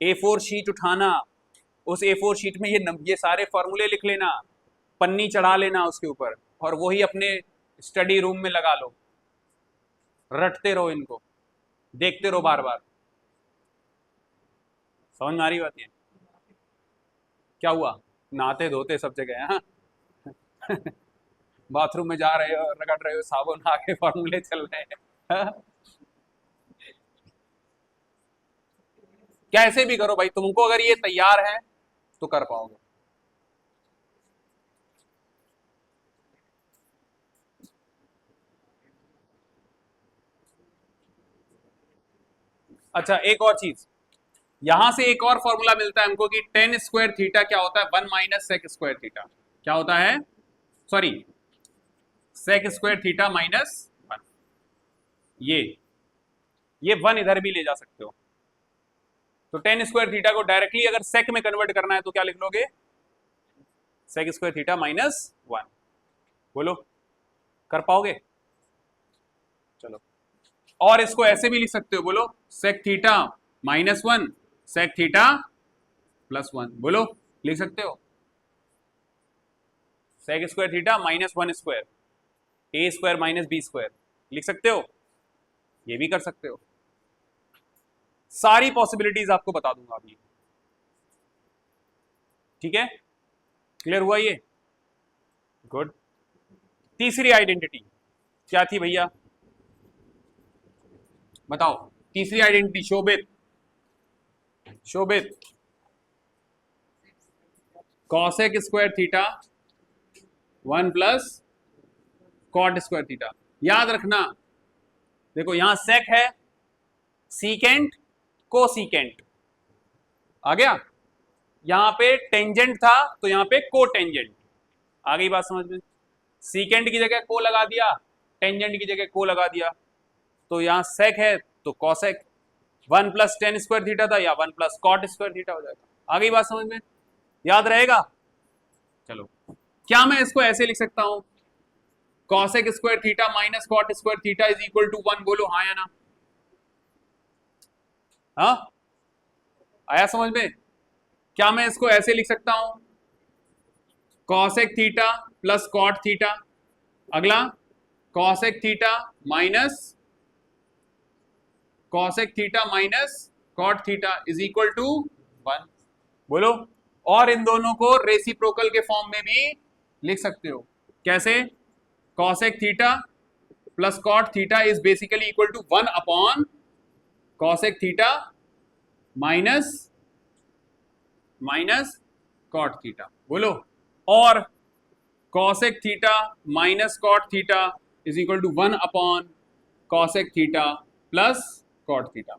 A4 शीट उठाना, उस A4 शीट में ये सारे फॉर्मूले लिख लेना, पन्नी चढ़ा लेना उसके ऊपर, और वही अपने स्टडी रूम में लगा लो, रटते रहो इनको, देखते रहो बार बार। समझ में आ रही बात? है क्या हुआ? नहाते धोते सब जगह, हाँ बाथरूम में जा रहे हो, रगड़ रहे हो, साबुन आके फॉर्मूले चल रहे हैं कैसे भी करो भाई, तुमको अगर ये तैयार है तो कर पाओगे। अच्छा, एक और चीज, यहां से एक और फॉर्मूला मिलता है हमको कि टेन स्क्वायर थीटा क्या होता है? 1 माइनस सेक स्क्वायर थीटा क्या होता है? Sorry, sec square theta minus 1। ये 1 इधर भी ले जा सकते हो, तो टेन स्क्वायर थीटा को डायरेक्टली अगर सेक में कन्वर्ट करना है तो क्या लिख लोगे? Sec square theta minus 1। बोलो, कर पाओगे? चलो, और इसको ऐसे भी लिख सकते हो, बोलो, sec theta minus 1 sec theta plus 1, बोलो, लिख सकते हो। Sec square theta minus 1 square, A square minus B square, लिख सकते हो। ये भी कर सकते हो, सारी पॉसिबिलिटीज आपको बता दूंगा अभी। ठीक है, क्लियर हुआ ये? गुड। तीसरी आइडेंटिटी क्या थी भैया, बताओ? तीसरी identity, Shobhit, Shobhit, cosec square theta 1 plus cot square theta. याद रखना, देखो यहां सेक है, सीकेंट, कोसीकेंट आ गया, यहां पे टेंजेंट था तो यहां पे को टेंजेंट आ गई। बात समझ में? सीकेंट की जगह को लगा दिया, टेंजेंट की जगह को लगा दिया, तो यहां सेक है तो cosec. 1 plus tan square theta था या 1 प्लस कॉट स्क्वायर थीटा हो जाएगा। आ गई बात समझ में? याद रहेगा? चलो, क्या मैं इसको ऐसे लिख सकता हूं, cosec square theta minus cot square theta is equal to 1, बोलो हाँ या ना? हाँ, आया समझ में? क्या मैं इसको ऐसे लिख सकता हूं, cosec theta plus cot theta, अगला cosec theta minus cot theta is equal to 1, बोलो। और इन दोनों को रेसिप्रोकल के फॉर्म में भी लिख सकते हो, कैसे? Cosec theta plus cot theta is basically equal to 1 upon cosec theta minus cot theta. बोलो, और cosec theta minus cot theta is equal to 1 upon cosec theta plus cot theta,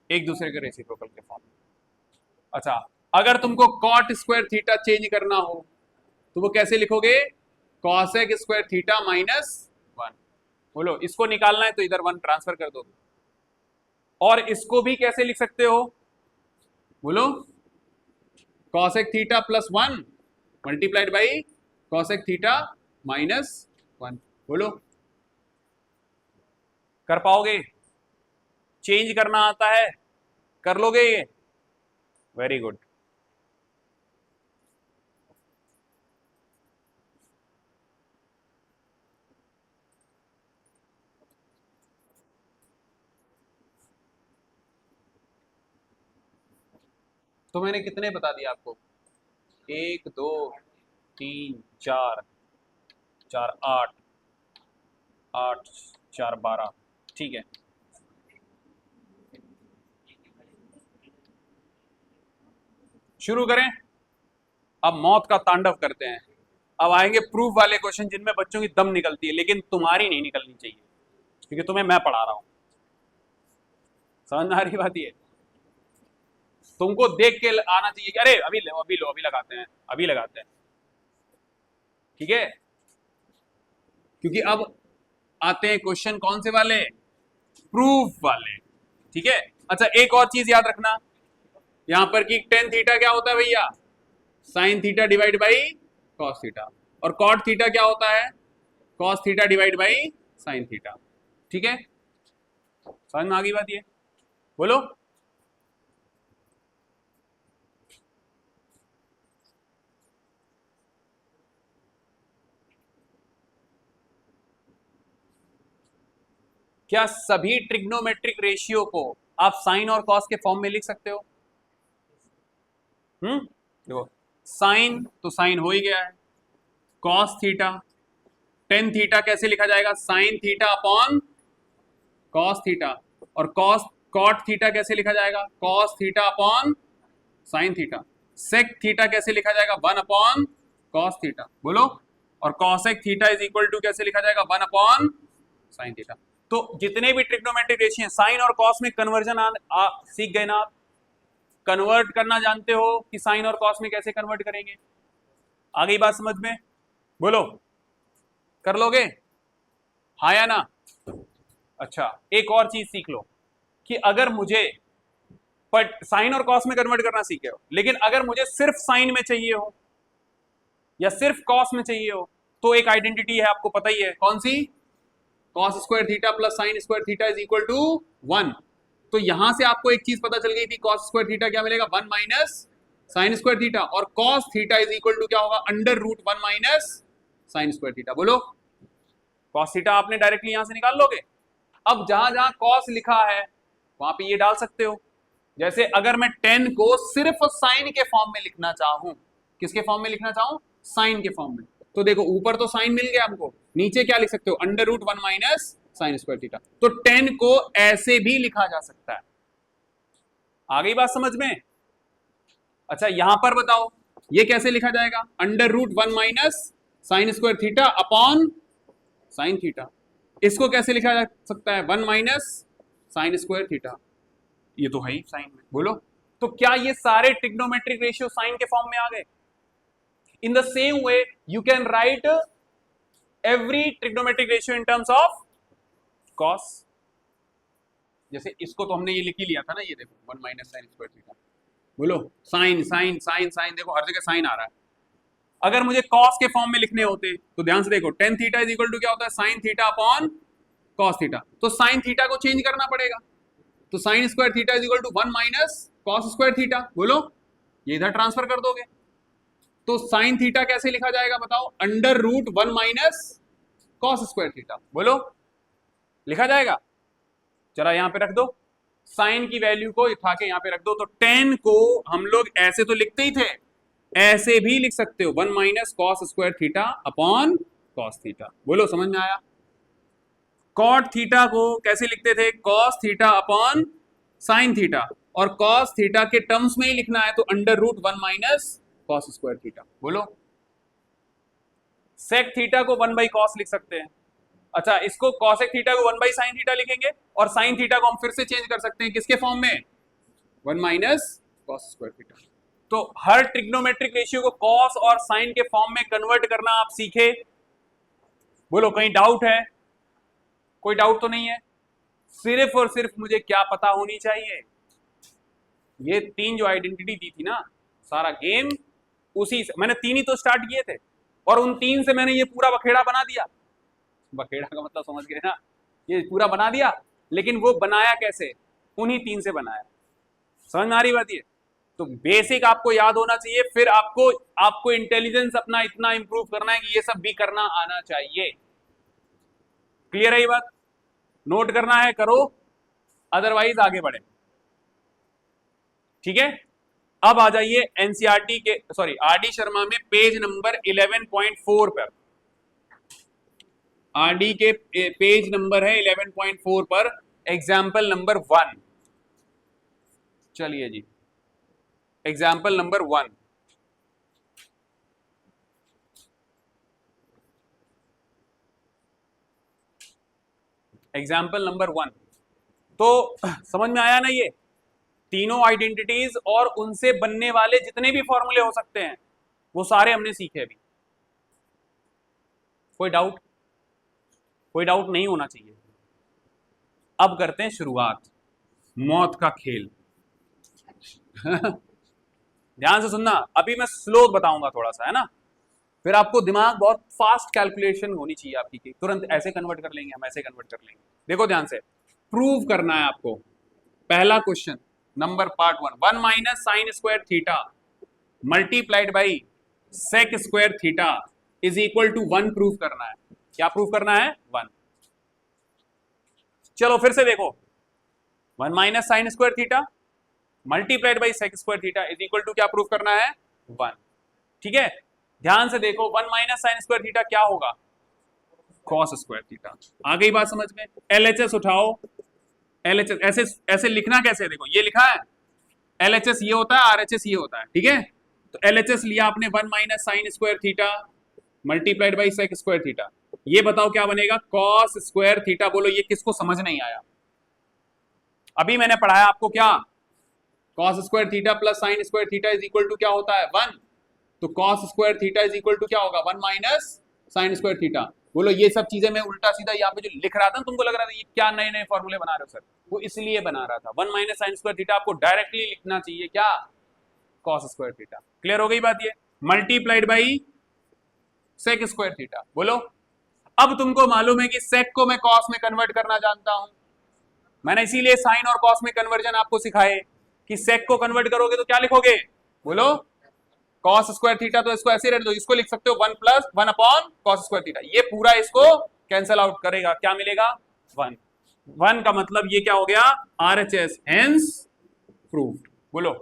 एक दूसरे के रेसिप्रोकल के फॉर्म में। अच्छा, अगर तुमको कॉट स्क्वायर थीटा चेंज करना हो तो वो कैसे लिखोगे? Cosec square theta minus 1। बोलो, इसको निकालना है तो इधर 1 ट्रांसफर कर दो। और इसको भी कैसे लिख सकते हो? बोलो, cosec theta plus 1 multiplied by cosec theta minus 1। बोलो, कर पाओगे? चेंज करना आता है? कर लोगे ये? Very good. तो मैंने कितने बता दिया आपको? 1 2 3 4 4 8 8 4 12। ठीक है, शुरू करें। अब मौत का तांडव करते हैं। अब आएंगे प्रूफ वाले क्वेश्चन जिनमें बच्चों की दम निकलती है, लेकिन तुम्हारी नहीं निकलनी चाहिए क्योंकि तुम्हें मैं पढ़ा रहा हूं। समझ में आ रही बात? ये तुमको देख के आना चाहिए कि अरे अभी लो अभी लो, अभी लगाते हैं, अभी लगाते हैं। ठीक है, क्योंकि अब आते हैं क्वेश्चन कौन से वाले? प्रूफ वाले। ठीक है। अच्छा, एक और चीज याद रखना यहां पर कि टेन थीटा क्या होता है भैया? Sine theta divide by cos theta. और कॉट थीटा क्या होता है? Cos theta divide by sine theta. ठीक है, समझ में आ गई बात? ये बोलो, क्या सभी ट्रिग्नोमेट्रिक रेशियो को आप साइन और कॉस के फॉर्म में लिख सकते हो? देखो, साइन तो साइन हो ही गया है, कॉस थीटा, टेन थीटा कैसे लिखा जाएगा? Sine theta upon cos theta. और कॉस कॉट थीटा कैसे लिखा जाएगा? Cos theta upon sine theta. Sec theta कैसे लिखा जाएगा? 1 अपॉन कॉस थीटा। बोलो, और cosec theta is equal to कैसे लिखा जाएगा? 1 अपॉन साइन थीटा। तो जितने भी ट्रिग्नोमेट्रिक रेशियो हैं, साइन और कॉस में कन्वर्जन सीख गए ना आप? कन्वर्ट करना जानते हो कि साइन और कॉस में कैसे कन्वर्ट करेंगे? आ गई बात समझ में? बोलो, कर लोगे? हाँ या ना? अच्छा, एक और चीज सीख लो कि अगर मुझे साइन और कॉस में कन्वर्ट करना सीखे हो, लेकिन अगर मुझे सिर्फ साइन में चाहिए हो या सिर्फ कॉस में चाहिए हो तो एक आइडेंटिटी है, आपको पता ही है, कौन सी? Cos square theta plus sine square theta is equal to 1। तो यहां से आपको एक चीज पता चल गई थी, कॉस स्क्वायर थीटा क्या मिलेगा? 1 माइनस साइन स्क्वायर थीटा। और cos theta is equal to क्या होगा? Under root 1 minus sine square theta. बोलो, कॉस थीटा आपने डायरेक्टली यहां से निकाल लोगे। अब जहां जहां कॉस लिखा है वहां पे ये डाल सकते हो। जैसे अगर मैं 10 को सिर्फ साइन के फॉर्म में लिखना चाहूं, किसके फॉर्म में लिखना चाहूं? साइन के फॉर्म में, तो देखो ऊपर तो साइन मिल गया हमको, नीचे क्या लिख सकते हो? Under root 1 minus sine square theta. तो 10 को ऐसे भी लिखा जा सकता है। आ गई बात समझ में? अच्छा, यहां पर बताओ ये कैसे लिखा जाएगा? Under root 1 minus sine square theta upon sine theta. इसको कैसे लिखा जा सकता है? 1 माइनस साइन स्क्वायर थीटा। ये तो है ही साइन में। बोलो, तो क्या ये सारे ट्रिग्नोमेट्रिक रेशियो साइन के फॉर्म में आ गए? In the same way you can write every trigonometric ratio in terms of cos. जैसे इसको तो हमने ये लिख ही लिया था ना, ये देखो 1 माइनस साइन स्क्वायर थीटा। बोलो, साइन साइन साइन साइन, देखो हर जगह साइन आ रहा है। अगर मुझे कॉस के फॉर्म में लिखने होते तो ध्यान से देखो, tan theta is equal to क्या होता है? Sine theta upon cos theta. तो साइन थीटा को चेंज करना पड़ेगा, तो sine square theta is equal to 1 minus cos square theta. बोलो, ये इधर ट्रांसफर कर दोगे तो साइन थीटा कैसे लिखा जाएगा बताओ? Under root 1 minus cos square theta. बोलो, लिखा जाएगा? चला यहां पे रख दो, साइन की वैल्यू को उठा के यहां पे रख दो। तो 10 को हम लोग ऐसे तो लिखते ही थे, ऐसे भी लिख सकते हो, 1 minus cos square theta upon cos theta. बोलो समझ में आया? कॉट थीटा को कैसे लिखते थे? Cos theta upon sine theta, और कॉस थीटा के टर्म्स में ही लिखना है तो under root 1 minus cos square theta. बोलो सेक थीटा को 1 बाई कॉस लिख सकते हैं। अच्छा, इसको कॉसेक थीटा को 1 बाई साइन थीटा लिखेंगे, और साइन थीटा को हम फिर से चेंज कर सकते हैं किसके फॉर्म में? 1 माइनस कॉस स्क्वायर थीटा। तो हर ट्रिग्नोमेट्रिक रेशियो को कॉस और साइन के फॉर्म में कन्वर्ट करना आप सीखे। बोलो कहीं डाउट है? कोई डाउट तो नहीं है? सिर्फ और सिर्फ मुझे क्या पता होनी चाहिए? ये 3 जो आइडेंटिटी दी थी ना, सारा गेम उसी से मैंने 3 ही तो स्टार्ट किए थे, और उन 3 से मैंने ये पूरा बखेड़ा बना दिया। बखेड़ा का मतलब समझ गए ना? ये पूरा बना दिया, लेकिन वो बनाया कैसे? उन्हीं 3 से बनाया। समझ में आ रही बात? ये तो बेसिक आपको याद होना चाहिए, फिर आपको इंटेलिजेंस अपना इतना इंप्रूव करना है कि ये सब भी करना आना चाहिए। क्लियर है ये बात? नोट करना है करो, अदरवाइज आगे बढ़े। ठीक है, अब आ जाइए एनसीईआरटी के आरडी शर्मा में पेज नंबर 11.4 पर। आरडी के पेज नंबर है 11.4 पर, एग्जाम्पल नंबर 1। चलिए जी, एग्जाम्पल नंबर 1। एग्जाम्पल नंबर 1 तो समझ में आया ना? ये तीनों आइडेंटिटीज और उनसे बनने वाले जितने भी फॉर्मूले हो सकते हैं वो सारे हमने सीखे अभी। कोई डाउट? कोई डाउट नहीं होना चाहिए। अब करते हैं शुरुआत, मौत का खेल। ध्यान से सुनना, अभी मैं स्लो बताऊंगा थोड़ा सा, है ना? फिर आपको दिमाग बहुत फास्ट कैलकुलेशन होनी चाहिए आपकी, कि तुरंत ऐसे कन्वर्ट कर लेंगे, हम ऐसे कन्वर्ट कर लेंगे। देखो ध्यान से, प्रूव करना है आपको। पहला question number part 1 minus sine square theta multiplied by sec square theta is equal to 1 prove करना है। क्या प्रूव करना है? 1। चलो फिर से देखो, 1 minus sine square theta multiplied by sec square theta is equal to क्या प्रूव करना है? 1। ठीक है, ध्यान से देखो, 1 माइनस साइन स्क्वायर थीटा क्या होगा? Cos square theta. आ गई बात समझ में? एलएचएस उठाओ, एलएचएस ऐसे ऐसे लिखना कैसे? देखो ये लिखा है, एलएचएस ये होता है, आरएचएस ये होता है। ठीक है, तो एलएचएस लिया आपने 1 minus sine square theta multiplied by sec square theta. ये बताओ क्या बनेगा? Cos square theta. बोलो ये किसको समझ नहीं आया? अभी मैंने पढ़ाया आपको क्या? Cos square theta plus sine square theta is equal to क्या होता है? 1। तो cos square theta is equal to क्या होगा? 1 माइनस साइन स्क्वायर थीटा। बोलो ये सब चीजें मैं उल्टा सीधा यहाँ पे जो लिख रहा था, तुमको लग रहा था ये क्या नए नए फॉर्मूले बना रहे हो सर? वो इसलिए बना रहा था। 1 माइनस साइन स्क्वायर थीटा आपको डायरेक्टली लिखना चाहिए क्या? Cos square theta. क्लियर हो गई बात? ये multiplied by sec square theta. बोलो अब तुमको मालूम है कि सेक को मैं कॉस में कन्वर्ट करना जानता हूं। मैंने इसीलिए साइन और कॉस में कन्वर्जन आपको सिखाए कि सेक को कन्वर्ट करोगे तो क्या लिखोगे? बोलो कॉस स्क्वायर थीटा, तो इसको ऐसे रहने दो, इसको लिख सकते हो 1 plus 1 upon cos square theta. ये पूरा इसको कैंसिल आउट करेगा, क्या मिलेगा? 1। 1 का मतलब ये क्या हो गया? RHS, hence proved. बोलो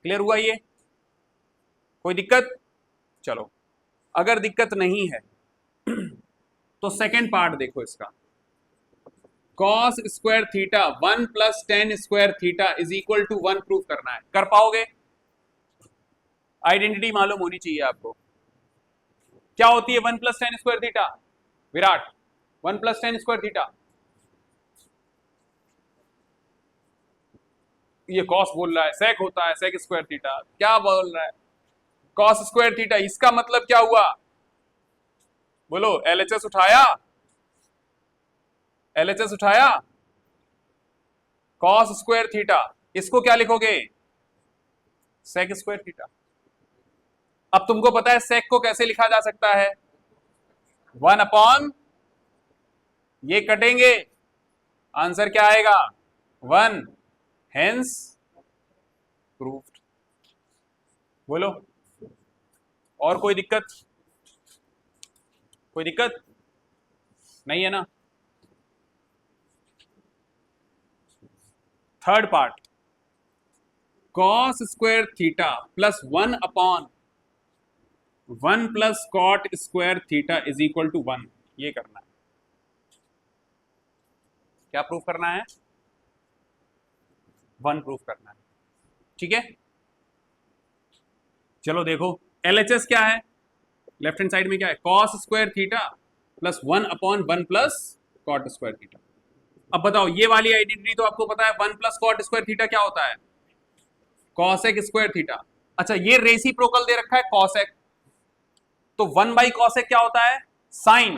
क्लियर हुआ ये? कोई दिक्कत? चलो अगर दिक्कत नहीं है तो सेकंड पार्ट देखो इसका। Cos square theta 1 plus tan square theta is equal to 1 prove करना है। कर पाओगे? आइडेंटिटी मालूम होनी चाहिए आपको। क्या होती है 1 plus tan square theta? Virat 1 plus tan square theta, ये कॉस बोल रहा है, सेक होता है सेक स्क्वायर थीटा, क्या बोल रहा है? Cos square theta. इसका मतलब क्या हुआ? बोलो एलएचएस उठाया, एलएचएस उठाया, कॉस स्क्वायर थीटा, इसको क्या लिखोगे? Sec square theta. अब तुमको पता है सेक को कैसे लिखा जा सकता है? 1 अपॉन, ये कटेंगे, आंसर क्या आएगा? 1, हेंस प्रूव्ड। बोलो और कोई दिक्कत? कोई दिक्कत नहीं है ना? Third part, cos square theta plus 1 upon 1 plus cot square theta is equal to 1, ये करना है। क्या प्रूफ करना है? 1 प्रूफ करना है, ठीक है। चलो देखो LHS क्या है, लेफ्ट हैंड साइड में क्या है, cos square theta plus 1 upon 1 plus cot square theta. अब बताओ ये वाली आइडेंटिटी तो आपको पता है, 1 प्लस कॉट स्क्वायर थीटा क्या होता है, कॉसेक स्क्वायर थीटा। अच्छा ये रेसिप्रोकल दे रखा है कॉसेक, तो 1 बाई कॉसेक क्या होता है, साइन।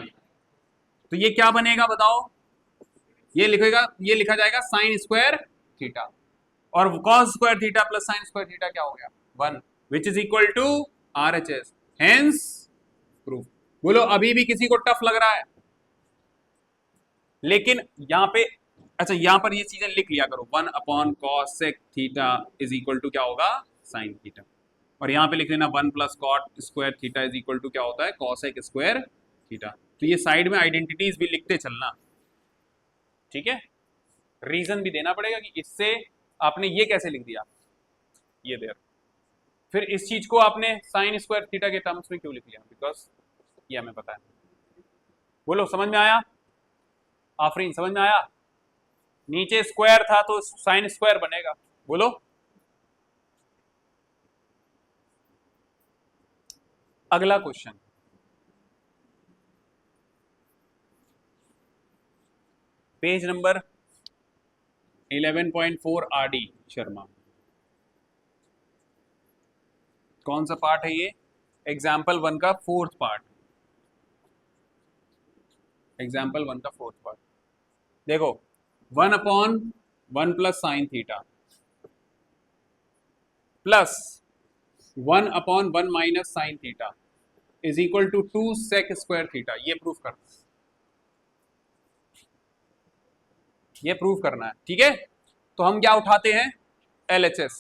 तो ये क्या बनेगा बताओ, ये लिखेगा, ये लिखा जाएगा साइन स्क्वायर थीटा, और cos square theta plus sine square theta क्या हो गया, 1, which is equal to RHS, hence proof. बोलो अभी भी किसी को टफ लग रहा है? लेकिन यहां पे, अच्छा यहां पर ये चीजें लिख लिया करो, 1 upon cosec theta is equal to क्या होगा, साइन थीटा। और यहां पे लिख लेना 1 plus cot square theta is equal to क्या होता है, कॉसेक स्क्वायर थीटा। तो ये साइड में आइडेंटिटीज भी लिखते चलना, ठीक है। रीजन भी देना पड़ेगा कि इससे आपने ये कैसे लिख दिया, ये देर, फिर इस चीज को आपने साइन स्क्वायर थीटा के टर्म्स में क्यों लिख लिया, बिकॉज ये हमें पता है। बोलो समझ में आया, आफरीन समझ में आया? नीचे स्क्वायर था तो साइन स्क्वायर बनेगा। बोलो अगला question, page number 11.4 RD Sharma. कौन सा पार्ट है ये, एग्जाम्पल 1 का 4th पार्ट, एग्जाम्पल 1 का 4th पार्ट। देखो 1 upon 1 plus sine theta plus 1 upon 1 minus sine theta is equal to 2 sec square theta, ये प्रूफ करना है, ये प्रूफ करना है, ठीक है। तो हम क्या उठाते हैं, LHS।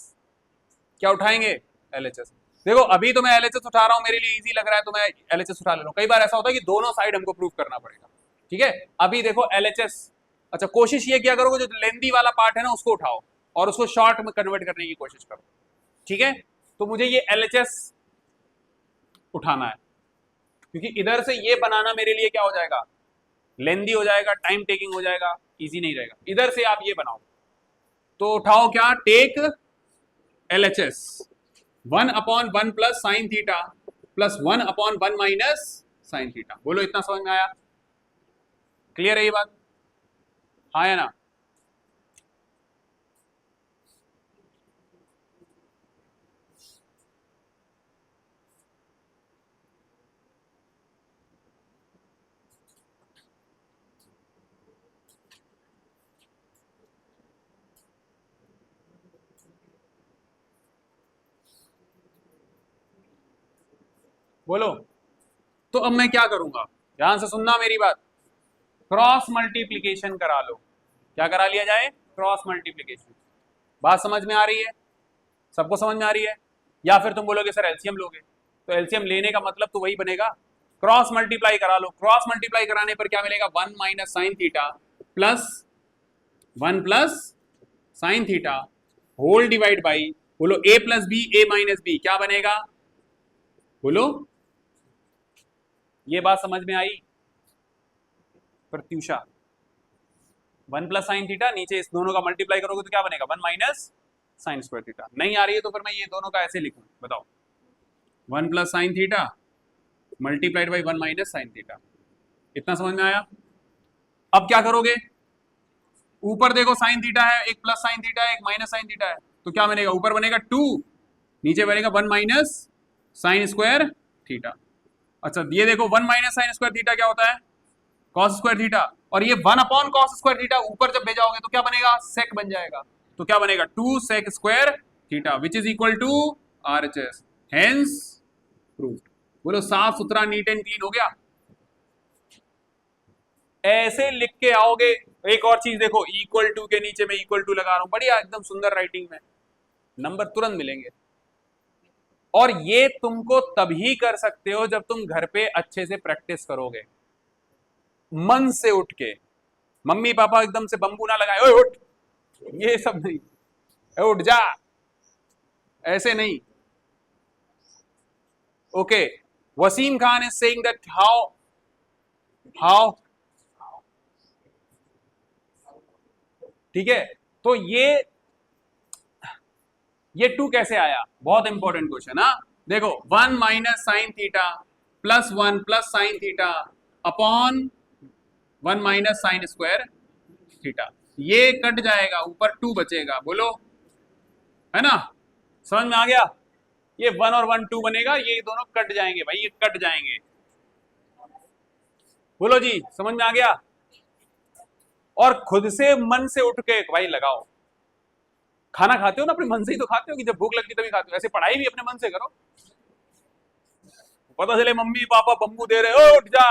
क्या उठाएंगे, LHS। देखो अभी तो मैं LHS उठा रहा हूं, मेरे लिए इजी लग रहा है तो मैं LHS उठा ले रहा हूं। कई बार ऐसा होता है कि दोनों साइड हमको प्रूफ करना पड़ेगा, ठीक है। अभी देखो LHS, अच्छा कोशिश ये किया करोगे जो लेंदी वाला पार्ट है ना उसको उठाओ और उसको शॉर्ट में कन्वर्ट करने की कोशिश करो, ठीक है। तो मुझे ये LHS उठाना है, क्योंकि इधर से ये बनाना मेरे लिए क्या हो जाएगा, लेंदी हो जाएगा, टाइम टेकिंग हो जाएगा, इजी नहीं रहेगा। इधर से आप ये बनाओ, तो उठाओ क्या, take LHS 1 upon 1 plus sine theta plus 1 upon 1 minus sine theta. बोलो इतना समझ में आया, क्लियर है ये बात, हाँ या ना? बोलो। तो अब मैं क्या करूंगा, ध्यान से सुनना मेरी बात, क्रॉस मल्टीप्लीकेशन करा लो। क्या करा लिया जाए, क्रॉस मल्टीप्लीकेशन। बात समझ में आ रही है, सबको समझ में आ रही है? या फिर तुम बोलोगे सर एलसीएम लोगे, तो एलसीएम लेने का मतलब तो वही बनेगा, क्रॉस मल्टीप्लाई करा लो। क्रॉस मल्टीप्लाई कराने पर क्या मिलेगा, 1 minus sine theta plus 1 plus sine theta whole divide by, बोलो a plus B, a minus B, क्या बनेगा, बोलो। ये बात समझ में आई प्रत्युषा? 1 प्लस साइन थीटा, नीचे इस दोनों का मल्टीप्लाई करोगे तो क्या बनेगा, 1 माइनस साइन स्क्वायर थीटा। नहीं आ रही है तो फिर मैं ये दोनों का ऐसे लिखूं, बताओ, 1 plus sine theta multiplied by 1 minus sine theta. इतना समझ में आया? अब क्या करोगे, ऊपर देखो साइन थीटा है, एक प्लस साइन थीटा है, एक माइनस साइन थीटा है, तो क्या बनेगा, ऊपर बनेगा 2, नीचे बनेगा 1 माइनस साइन स्क्वायर थीटा। अच्छा ये देखो 1 माइनस साइन स्क्वायर थीटा क्या होता है, कॉस स्क्वायर थीटा, और ये 1 अपॉन कॉस स्क्वायर थीटा ऊपर जब भेजाओगे तो क्या बनेगा, सेक बन जाएगा। तो क्या बनेगा, 2 sec square theta which is equal to RHS, hence proved. बोलो साफ सुथरा, नीट एंड क्लीन हो गया। ऐसे लिख के आओगे। एक और चीज देखो, इक्वल टू के नीचे मैं इक्वल टू लगा रहा हूं, बढ़िया एकदम सुंदर राइटिंग में, नंबर तुरंत मिलेंगे। और ये तुमको तभी कर सकते हो जब तुम घर पे अच्छे से प्रैक्टिस करोगे, मन से उठ के। मम्मी पापा एकदम से बंबू ना लगाए, ओए उठ, ये सब नहीं, उठ जा, ऐसे नहीं, okay. Wasim Khan is saying that how ठीक है। तो ये 2 कैसे आया, बहुत इंपॉर्टेंट क्वेश्चन। हाँ देखो 1 minus sine theta plus 1 plus sine theta upon 1 minus sine square theta, ये कट जाएगा, ऊपर 2 बचेगा, बोलो है ना, समझ में आ गया। ये 1 और 1 2 बनेगा, ये दोनों कट जाएंगे भाई, ये कट जाएंगे, बोलो जी समझ में आ गया। और खुद से मन से उठ के भाई लगाओ, खाना खाते हो ना अपने मन से ही तो खाते हो, कि जब भूख लगती तभी खाते हो, ऐसे पढ़ाई भी अपने मन से करो। पता चले मम्मी पापा बम्बू दे रहे हो, उठ जा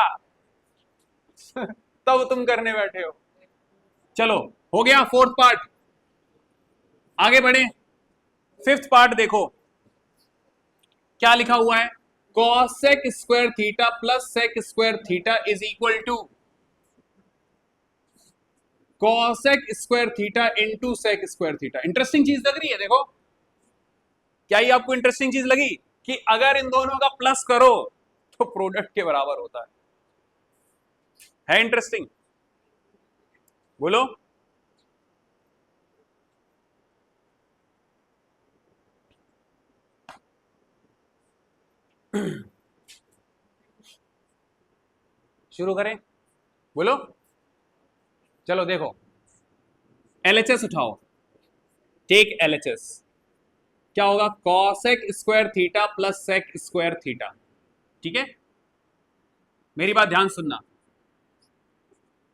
तब तुम करने बैठे हो। चलो हो गया 4th पार्ट, आगे बढ़े। 5th पार्ट देखो क्या लिखा हुआ है, cosec square theta plus sec square theta is equal to cosec square theta into sec square theta. Interesting चीज लग रही है, देखो क्या ये आपको इंटरेस्टिंग चीज लगी कि अगर इन दोनों का प्लस करो तो प्रोडक्ट के बराबर होता है इंटरेस्टिंग, बोलो। शुरू करें, बोलो। चलो देखो LHS उठाओ, टेक LHS, क्या होगा cosec square theta plus sec square theta, ठीक है। मेरी बात ध्यान सुनना,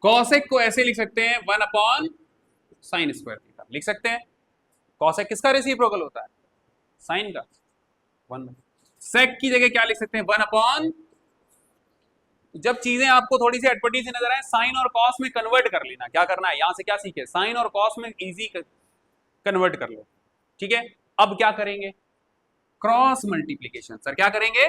cosec को ऐसे लिख सकते हैं 1 अपॉन साइन स्क्वायर थीटा, लिख सकते हैं। cosec किसका रेसिप्रोकल होता है, साइन का, 1। sec की जगह क्या लिख सकते हैं, 1 अपॉन, जब चीजें आपको थोड़ी सी अटपटी सी नजर आए, साइन और कॉस में कन्वर्ट कर लेना। क्या करना है, यहां से क्या सीखे, साइन और कॉस में इजी कन्वर्ट कर लो, ठीक है। अब क्या करेंगे, क्रॉस मल्टीप्लीकेशन। सर क्या करेंगे,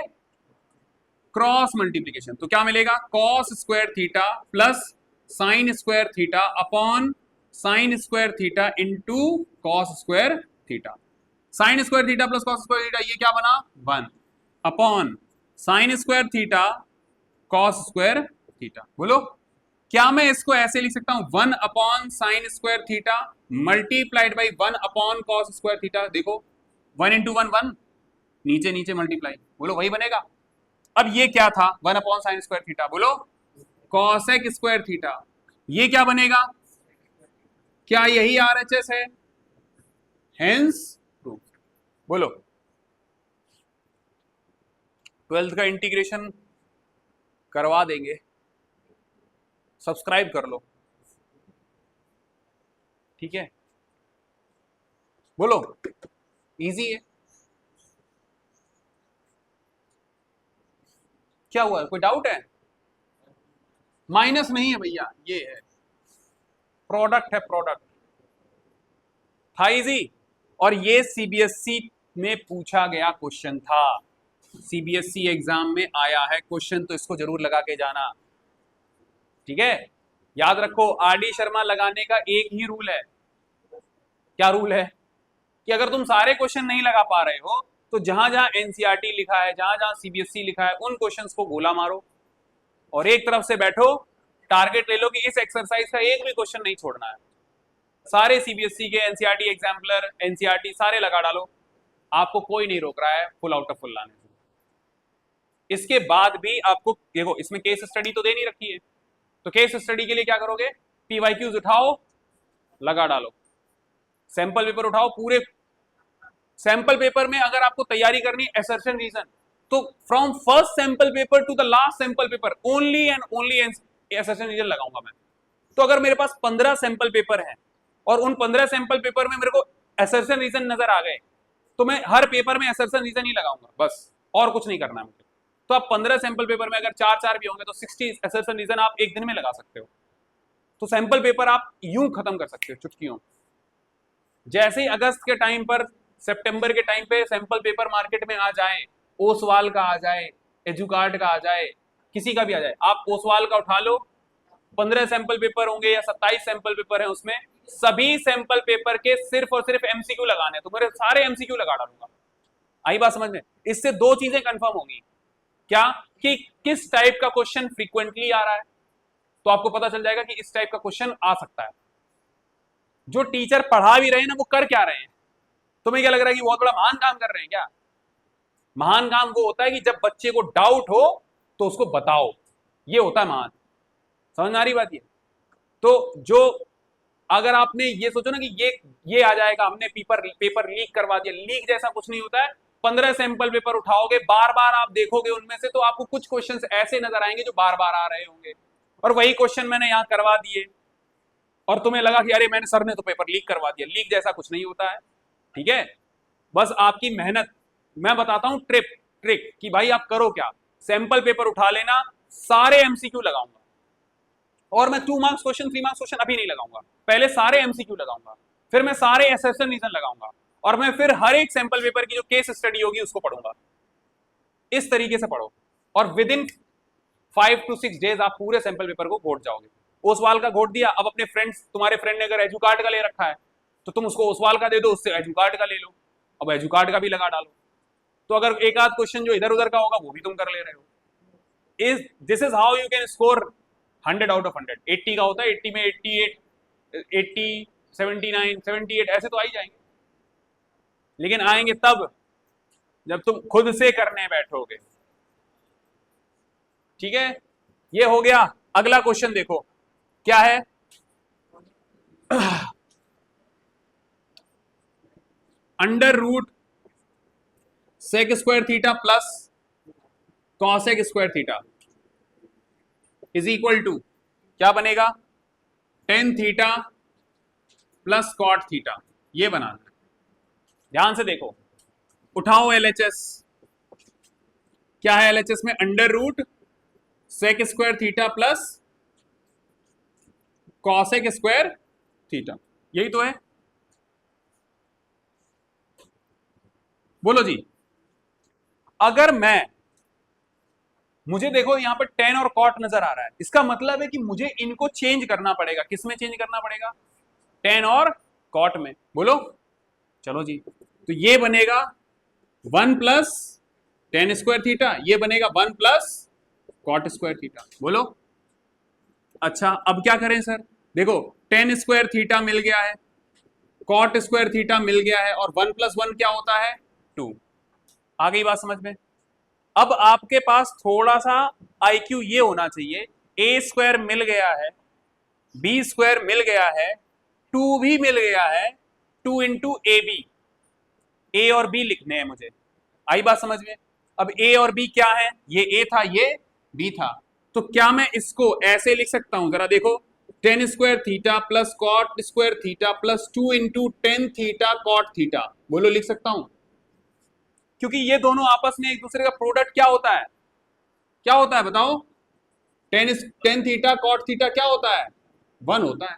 क्रॉस मल्टीप्लीकेशन। तो क्या मिलेगा, cos square theta plus sine square theta upon sine square theta into cos square theta. Sign square theta plus cos square theta, ये क्या बना 1 upon sine square theta cos square theta. बोलो क्या मैं इसको ऐसे लिख सकता हूं, 1 upon sine square theta multiplied by 1 upon cos square theta. देखो 1 इंटू 1 1, नीचे नीचे मल्टीप्लाई, बोलो वही बनेगा। अब ये क्या था, 1 अपॉन साइन स्क्वायर थीटा, बोलो कॉसेक स्क्वायर थीटा, ये क्या बनेगा, क्या यही RHS है, हेंस प्रूफ। बोलो 12th का इंटीग्रेशन करवा देंगे, सब्सक्राइब कर लो, ठीक है। बोलो इजी है, क्या हुआ, कोई डाउट है, माइनस नहीं है भैया, ये है प्रोडक्ट, है प्रोडक्ट, था इजी। और ये CBSE में पूछा गया क्वेश्चन था, CBSE एग्जाम में आया है क्वेश्चन, तो इसको जरूर लगा के जाना, ठीक है। याद रखो RD शर्मा लगाने का एक ही रूल है, क्या रूल है, कि अगर तुम सारे क्वेश्चन नहीं लगा पा रहे हो तो जहां जहां NCERT लिखा है, जहां जहां CBSE लिखा है, उन क्वेश्चंस को गोला मारो और एक तरफ से बैठो, टारगेट ले लो कि इस एक्सरसाइज का एक भी क्वेश्चन नहीं छोड़ना है। सारे CBSE के NCERT एग्जाम्पलर, NCERT सारे लगा डालो, आपको कोई नहीं रोक रहा है फुल आउट ऑफ फुल लाने से। इसके बाद भी आपको देखो, इसमें केस स्टडी तो दे नहीं रखी है, तो केस स्टडी के लिए क्या करोगे, PYQs उठाओ लगा डालो, सैंपल पेपर उठाओ, पूरे सैंपल पेपर में अगर आपको तैयारी करनी है असर्शन रीजन, तो from first sample paper to the last sample paper only and only assertion reason लगाऊंगा मैं। तो अगर मेरे पास 15 सैंपल पेपर हैं और उन 15 सैंपल पेपर में मेरे को असर्शन रीजन नजर आ गए, तो मैं हर पेपर में असर्शन रीजन ही लगाऊंगा बस, और कुछ नहीं करना है मुझे। तो आप 15 सैंपल पेपर में अगर 4 भी होंगे तो 60 असर्शन रीजन आप एक दिन में लगा सकते हो। तो सैंपल पेपर आप यूं खत्म कर सकते हो चुटकियों। जैसे ही अगस्त के टाइम पर, सितंबर के टाइम पे सैंपल पेपर मार्केट में आ जाए, ओसवाल का आ जाए, एजुकार्ड का आ जाए, किसी का भी आ जाए, आप ओसवाल का उठा लो, 15 सैंपल पेपर होंगे या 27 सैंपल पेपर है, उसमें सभी सैंपल पेपर के सिर्फ और सिर्फ MCQ लगाने, तो मेरे सारे MCQ लगा डालूंगा। आई बात समझ में, इससे दो चीजें कंफर्म होंगी, क्या कि किस टाइप का क्वेश्चन फ्रीक्वेंटली आ रहा है, तो आपको पता चल जाएगा कि इस टाइप का क्वेश्चन आ सकता है। जो टीचर पढ़ा भी रहे हैं ना, वो कर क्या रहे हैं? तुम्हें क्या लग रहा है कि बहुत बड़ा महान काम कर रहे हैं क्या? महान काम वो होता है कि जब बच्चे को डाउट हो तो उसको बताओ, ये होता है महान। समझ में आ रही बात? ये तो जो अगर आपने ये सोचो ना कि ये आ जाएगा, हमने पेपर लीक करवा दिया, लीक जैसा कुछ नहीं होता है। 15 सैंपल पेपर उठाओगे, बार बार आप देखोगे उनमें से, तो आपको कुछ क्वेश्चंस ऐसे नजर आएंगे जो बार बार आ रहे होंगे, और वही क्वेश्चन मैंने यहां करवा दिए और तुम्हें लगा कि अरे मैंने सर ने तो पेपर लीक करवा दिया। लीक जैसा कुछ नहीं होता है, ठीक है? बस आपकी मेहनत। मैं बताता हूं ट्रिक कि भाई आप करो क्या, सैंपल पेपर उठा लेना, सारे एमसीक्यू लगाऊंगा, और मैं 2 मार्क्स क्वेश्चन 3 मार्क्स क्वेश्चन अभी नहीं लगाऊंगा, पहले सारे एमसीक्यू लगाऊंगा, फिर मैं सारे एसेशन रीजन लगाऊंगा, और मैं फिर हर एक सैंपल पेपर की जो केस स्टडी होगी उसको पढ़ूंगा। इस तरीके से पढ़ो, और विद इन 5 to 6 डेज आप पूरे सैंपल पेपर को घोट जाओगे। ओसवाल का घोट दिया, अब अपने फ्रेंड्स, तुम्हारे फ्रेंड ने अगर एजुकार्ड का ले रखा है तो तुम उसको ओसवाल का दे दो, उससे एजुकार्ड का ले लो, अब एजुकार्ड का भी लगा डालो। तो अगर एक आध क्वेश्चन जो इधर उधर का होगा वो भी तुम कर ले रहे हो। This is how you can score 100 out of 100। 80 का होता है, 80 में 88, 80, 79, 78 ऐसे तो आ ही जाएंगे, लेकिन आएंगे तब जब तुम खुद से करने बैठोगे। ठीक है, ये हो गया। अगला क्वेश्चन देखो क्या है। Under root sec square theta plus cosec square theta is equal to क्या बनेगा? Tan theta plus cot theta. ये बनाना, ध्यान से देखो, उठाओ एलएचएस। क्या है एलएचएस में? Under root sec square theta plus cosec square theta, यही तो है। बोलो जी, अगर मुझे देखो यहां पर टेन और कॉट नजर आ रहा है, इसका मतलब है कि मुझे इनको चेंज करना पड़ेगा। किस में चेंज करना पड़ेगा? टेन और कॉट में। बोलो, चलो जी, तो ये बनेगा 1 प्लस टेन स्क्वायर थीटा, ये बनेगा 1 प्लस कॉट स्क्वायर थीटा। बोलो। अच्छा, अब क्या करें सर? देखो, टेन स्क्वायर थीटा मिल गया है, कॉट स्क्वायर थीटा मिल गया है, और 1 प्लस 1 क्या होता है? 2। आ गई बात समझ में? अब आपके पास थोड़ा सा आईक्यू ये होना चाहिए, ए स्क्वायर मिल गया है, बी स्क्वायर मिल गया है, 2 भी मिल गया है, 2 इंटू ए बी। ए और बी लिखने हैं मुझे, आई बात समझ में? अब ए और बी क्या है? ये ए था, ये बी था, तो क्या मैं इसको ऐसे लिख सकता हूं? जरा देखो, tan square theta plus cot square theta plus 2 into tan theta cot theta. बोलो, लिख सकता हूं? क्योंकि ये दोनों आपस में एक दूसरे का प्रोडक्ट क्या होता है? क्या होता है बताओ? टेन थीटा कॉट थीटा क्या होता है? 1 होता है।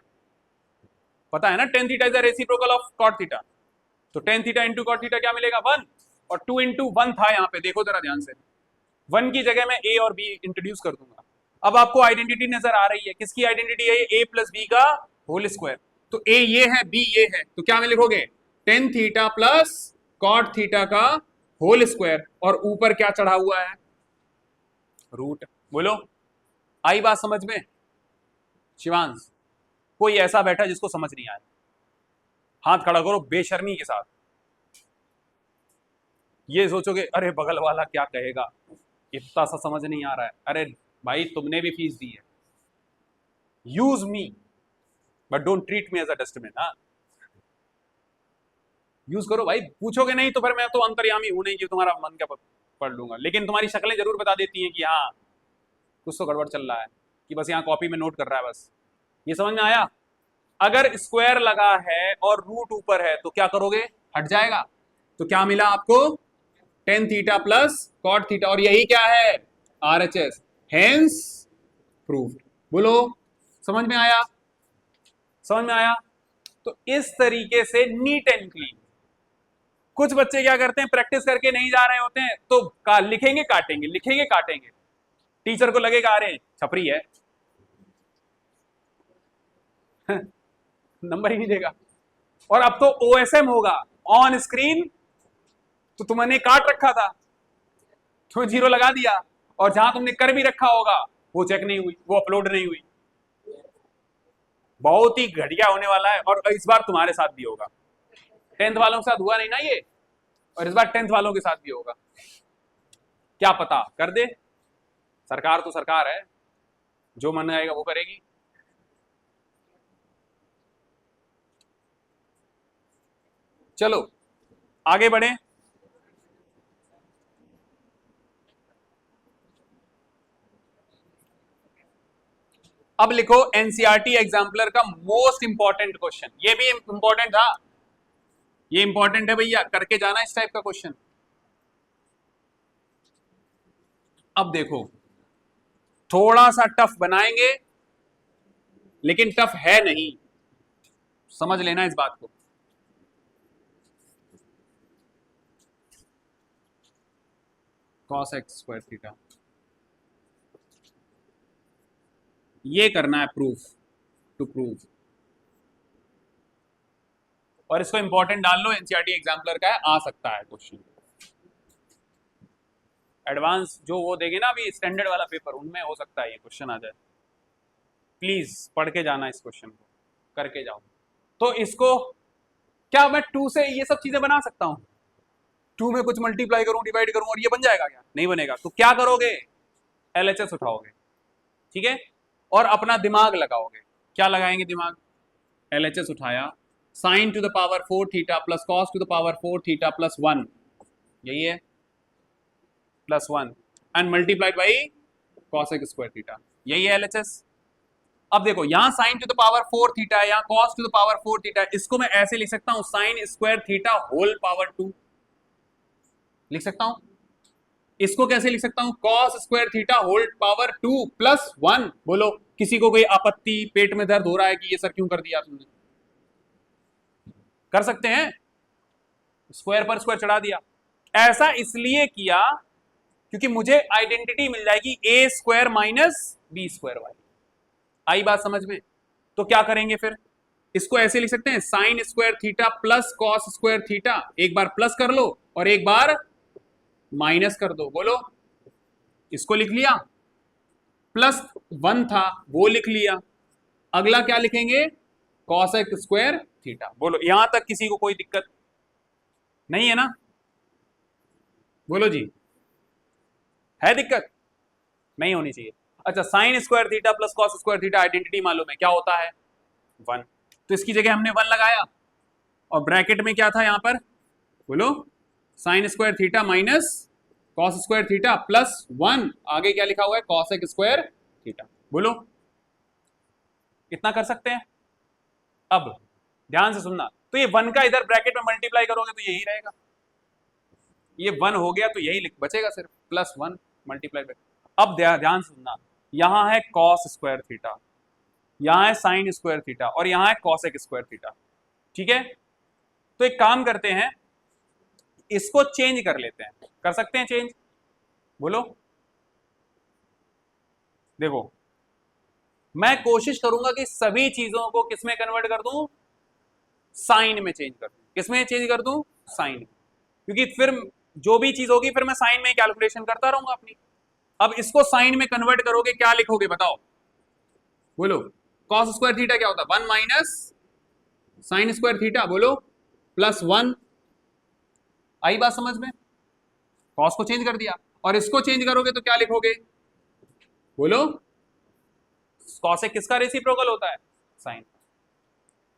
पता है ना, tan theta is the reciprocal of cot theta, तो tan theta into cot theta क्या मिलेगा? 1, और 2 इंटू 1 था यहाँ पे, देखो जरा ध्यान से, 1 की जगह मैं ए और बी इंट्रोड्यूस कर दूंगा। अब आपको आइडेंटिटी नजर आ रही है, किसकी आइडेंटिटी है? ए प्लस बी का होल स्क्वायर। तो ए ये है, बी ये है, तो क्या में लिखोगे? Tan theta plus cot theta का होल स्क्वायर, और ऊपर क्या चढ़ा हुआ है? रूट। बोलो, आई बात समझ में? शिवांश, कोई ऐसा बैठा जिसको समझ नहीं आया? हाथ खड़ा करो बेशर्मी के साथ। ये सोचोगे अरे बगल वाला क्या कहेगा, इतना सा समझ नहीं आ रहा है। अरे भाई, तुमने भी फीस दी है, use me but don't treat me as a dustbin. हाँ, यूज करो भाई। पूछोगे नहीं तो फिर मैं तो अंतर्यामी हूं नहीं कि तुम्हारा मन क्या पढ़ लूंगा, लेकिन तुम्हारी शक्लें जरूर बता देती हैं कि हाँ कुछ तो गड़बड़ चल रहा है, कि बस यहाँ कॉपी में नोट कर रहा है बस। ये समझ में आया? अगर स्क्वायर लगा है और रूट ऊपर है तो क्या करोगे? हट जाएगा। तो क्या मिला आपको? Tan theta plus cot theta, और यही क्या है? RHS, hence proved. बोलो, समझ में आया? समझ में आया? तो इस तरीके से नीट एंड क्लीन। कुछ बच्चे क्या करते हैं, प्रैक्टिस करके नहीं जा रहे होते हैं, तो लिखेंगे काटेंगे, लिखेंगे काटेंगे, टीचर को लगेगा अरे छपरी है, नंबर ही नहीं देगा। और अब तो ओएसएम होगा ऑन स्क्रीन, तो तुमने काट रखा था, तुम्हें 0 लगा दिया, और जहां तुमने कर भी रखा होगा वो चेक नहीं हुई, वो अपलोड नहीं हुई। बहुत ही घटिया होने वाला है, और इस बार तुम्हारे साथ भी होगा। 10th वालों के साथ हुआ नहीं ना ये, और इस बार 10th वालों के साथ भी होगा। क्या पता कर दे, सरकार तो सरकार है, जो मन आएगा वो करेगी। चलो आगे बढ़े। अब लिखो एनसीईआरटी एग्जाम्पलर का मोस्ट इंपॉर्टेंट क्वेश्चन, ये भी इंपॉर्टेंट था, ये इंपॉर्टेंट है भैया, करके जाना इस टाइप का क्वेश्चन। अब देखो थोड़ा सा टफ बनाएंगे, लेकिन टफ है नहीं, समझ लेना इस बात को। cos x स्क्वायर थीटा, ये करना है प्रूफ, टू प्रूव, और इसको इंपॉर्टेंट डाल लो, एनसीईआरटी एग्जाम्पलर का है, आ सकता है क्वेश्चन। एडवांस जो वो देंगे ना अभी स्टैंडर्ड वाला पेपर, उनमें हो सकता है ये क्वेश्चन आ जाए। प्लीज पढ़ के जाना इस क्वेश्चन को, करके जाओ। तो इसको क्या मैं 2 से ये सब चीजें बना सकता हूं? 2 में कुछ मल्टीप्लाई करूं, डिवाइड करूं और ये बन जाएगा क्या? नहीं बनेगा। तो क्या करोगे? एलएचएस उठाओगे, ठीक है, और अपना दिमाग लगाओगे। क्या लगाएंगे दिमाग? एलएचएस उठाया, sine to the power 4 theta plus cos to the power 4 theta plus 1, यही है, plus 1 and multiplied by cos X square theta, यही है एलएचएस। अब देखो यहां sine to the power 4 theta है, यहां cos to the power 4 theta, इसको मैं ऐसे लिख सकता हूं sine square theta whole power 2 लिख सकता हूं। इसको कैसे लिख सकता हूं? Cos square theta whole power 2 plus 1। बोलो किसी को कोई आपत्ति, पेट में दर्द हो रहा है कि ये सर क्यों कर दिया तुमने? कर सकते हैं, स्क्वायर पर स्क्वायर चढ़ा दिया। ऐसा इसलिए किया क्योंकि मुझे आइडेंटिटी मिल जाएगी ए स्क्वायर माइनस बी स्क्वायर वाली। आई बात समझ में? तो क्या करेंगे फिर? इसको ऐसे लिख सकते हैं sign square theta plus cos square theta, एक बार प्लस कर लो और एक बार माइनस कर दो। बोलो, इसको लिख लिया, प्लस 1 था वो लिख लिया, अगला क्या लिखेंगे? Cos X square theta. बोलो यहां तक किसी को कोई दिक्कत नहीं है ना? बोलो जी, है दिक्कत? नहीं होनी चाहिए। अच्छा, sign square theta plus cos square theta identity मालूम है क्या होता है? 1। तो इसकी जगह हमने 1 लगाया और ब्रैकेट में क्या था यहां पर? बोलो, sign square theta minus cos square theta plus 1, आगे क्या लिखा हुआ है? Cos X square theta. बोलो, इतना कर सकते हैं? अब ध्यान से सुनना, तो ये 1 का इधर ब्रैकेट में मल्टीप्लाई करोगे तो यही रहेगा, ये 1 हो गया तो यही बचेगा सिर्फ, प्लस 1 मल्टीप्लाई बाय। अब ध्यान सुनना, यहां है कॉस स्क्वायर थीटा, यहां है साइन स्क्वायर थीटा और यहां है कॉसेक स्क्वायर थीटा, ठीक है? तो एक काम करते हैं, इसको चेंज कर लेते हैं। कर सकते हैं चेंज? बोलो, देखो मैं कोशिश करूंगा कि सभी चीजों को किसमें कन्वर्ट कर दूं? साइन में चेंज कर दूं। किसमें चेंज कर दूं? साइन, क्योंकि फिर जो भी चीज होगी फिर मैं साइन में कैलकुलेशन करता रहूंगा अपनी। अब इसको साइन में कन्वर्ट करोगे, क्या लिखोगे बताओ? बोलो, कॉस स्क्वायर थीटा क्या होता है? 1 माइनस साइन स्क्वायर थीटा, बोलो, प्लस 1। आई बात समझ में? कॉस को चेंज कर दिया और इसको चेंज करोगे तो क्या लिखोगे? बोलो, कॉसेक किसका रेसिप्रोकल होता है? साइन।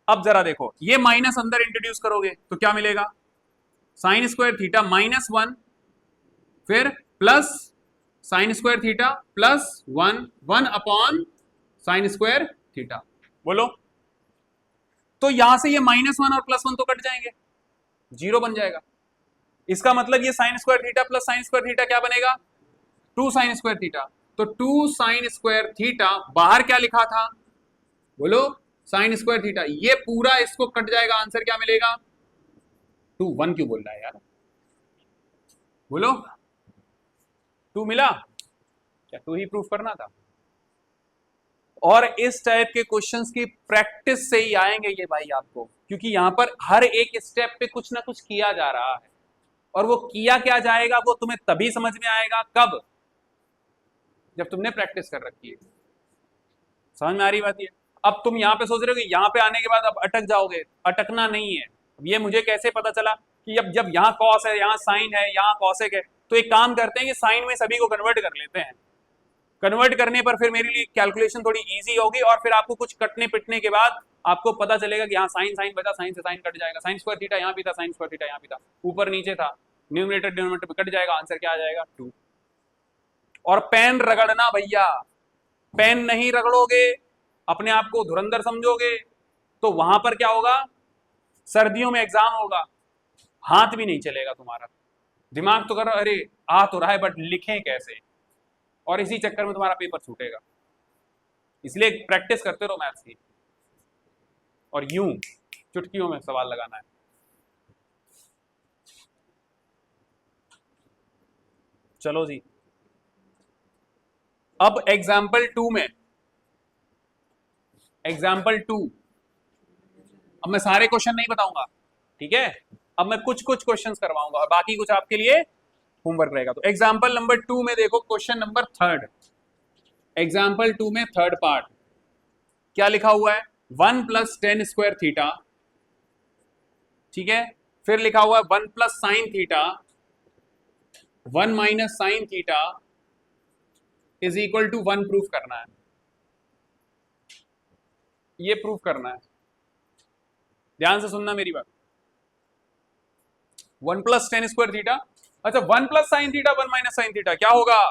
अब जरा देखो, ये माइनस अंदर इंट्रोड्यूस करोगे तो क्या मिलेगा? साइन स्क्वायर थीटा माइनस 1, फिर plus sine square theta plus 1, 1 upon sine square theta. बोलो, तो यहां से ये -1 और +1 तो कट जाएंगे, 0 बन जाएगा। इसका मतलब ये sign square theta plus sine square theta क्या बनेगा? 2 साइन स्क्वायर थीटा। तो 2 साइन स्क्वायर थीटा, बाहर क्या लिखा था? बोलो, साइन स्क्वायर थीटा, ये पूरा इसको कट जाएगा, आंसर क्या मिलेगा? 2। 1 क्यों बोल रहा है यार? बोलो, 2 मिला क्या? 2 ही प्रूफ करना था। और इस टाइप के क्वेश्चंस की प्रैक्टिस से ही आएंगे ये भाई आपको, क्योंकि यहां पर हर एक स्टेप पे कुछ ना कुछ किया जा रहा है, और वो किया क्या जाएगा वो तुम्हें तभी समझ में आएगा, कब? जब तुमने प्रैक्टिस कर रखी है। समझ में आ रही बात ये? अब तुम यहाँ पे सोच रहे हो कि यहाँ पे आने के बाद अब अटक जाओगे, अटकना नहीं है। ये मुझे कैसे पता चला कि अब जब यहाँ कॉस है, यहाँ साइन है, यहाँ कॉसेक है, तो एक काम करते हैं कि साइन में सभी को कन्वर्ट कर लेते हैं। कन्वर्ट करने पर फिर मेरे लिए कैलकुलेशन थोड़ी इजी होगी, और फिर आपको कुछ कटने पिटने के बाद आपको पता चलेगा कि यहाँ साइन साइन बचा, साइन से साइन कट जाएगा, साइन स्क्वायर थीटा यहाँ भी था, साइन स्क्वायर थीटा यहाँ भी था, ऊपर नीचे था, न्यूमरेटर डिनोमिनेटर में कट जाएगा, आंसर क्या आ जाएगा 2। और पेन रगड़ना भैया, पेन नहीं रगड़ोगे, अपने आप को धुरंधर समझोगे, तो वहां पर क्या होगा, सर्दियों में एग्जाम होगा, हाथ भी नहीं चलेगा तुम्हारा, दिमाग तो कर अरे आ तो रहा है बट लिखें कैसे, और इसी चक्कर में तुम्हारा पेपर छूटेगा। इसलिए प्रैक्टिस करते रहो मैथ्स की, और यूं चुटकियों में सवाल लगाना है। चलो जी, अब एग्जाम्पल 2 में, एग्जाम्पल 2, अब मैं सारे क्वेश्चन नहीं बताऊंगा, ठीक है, अब मैं कुछ कुछ क्वेश्चंस करवाऊंगा और बाकी कुछ आपके लिए होमवर्क रहेगा। तो एग्जाम्पल नंबर 2 में देखो, क्वेश्चन नंबर 3, एग्जाम्पल 2 में थर्ड पार्ट क्या लिखा हुआ है, 1 + tan स्क्वायर थीटा, ठीक है, फिर लिखा हुआ है 1 + sin theta 1 - sin theta is equal to 1 proof करना है। ये प्रूफ करना है, ध्यान से सुनना मेरी बात। 1 + tan स्क्वायर थीटा, अच्छा 1 + sin थीटा 1 - sin थीटा क्या होगा,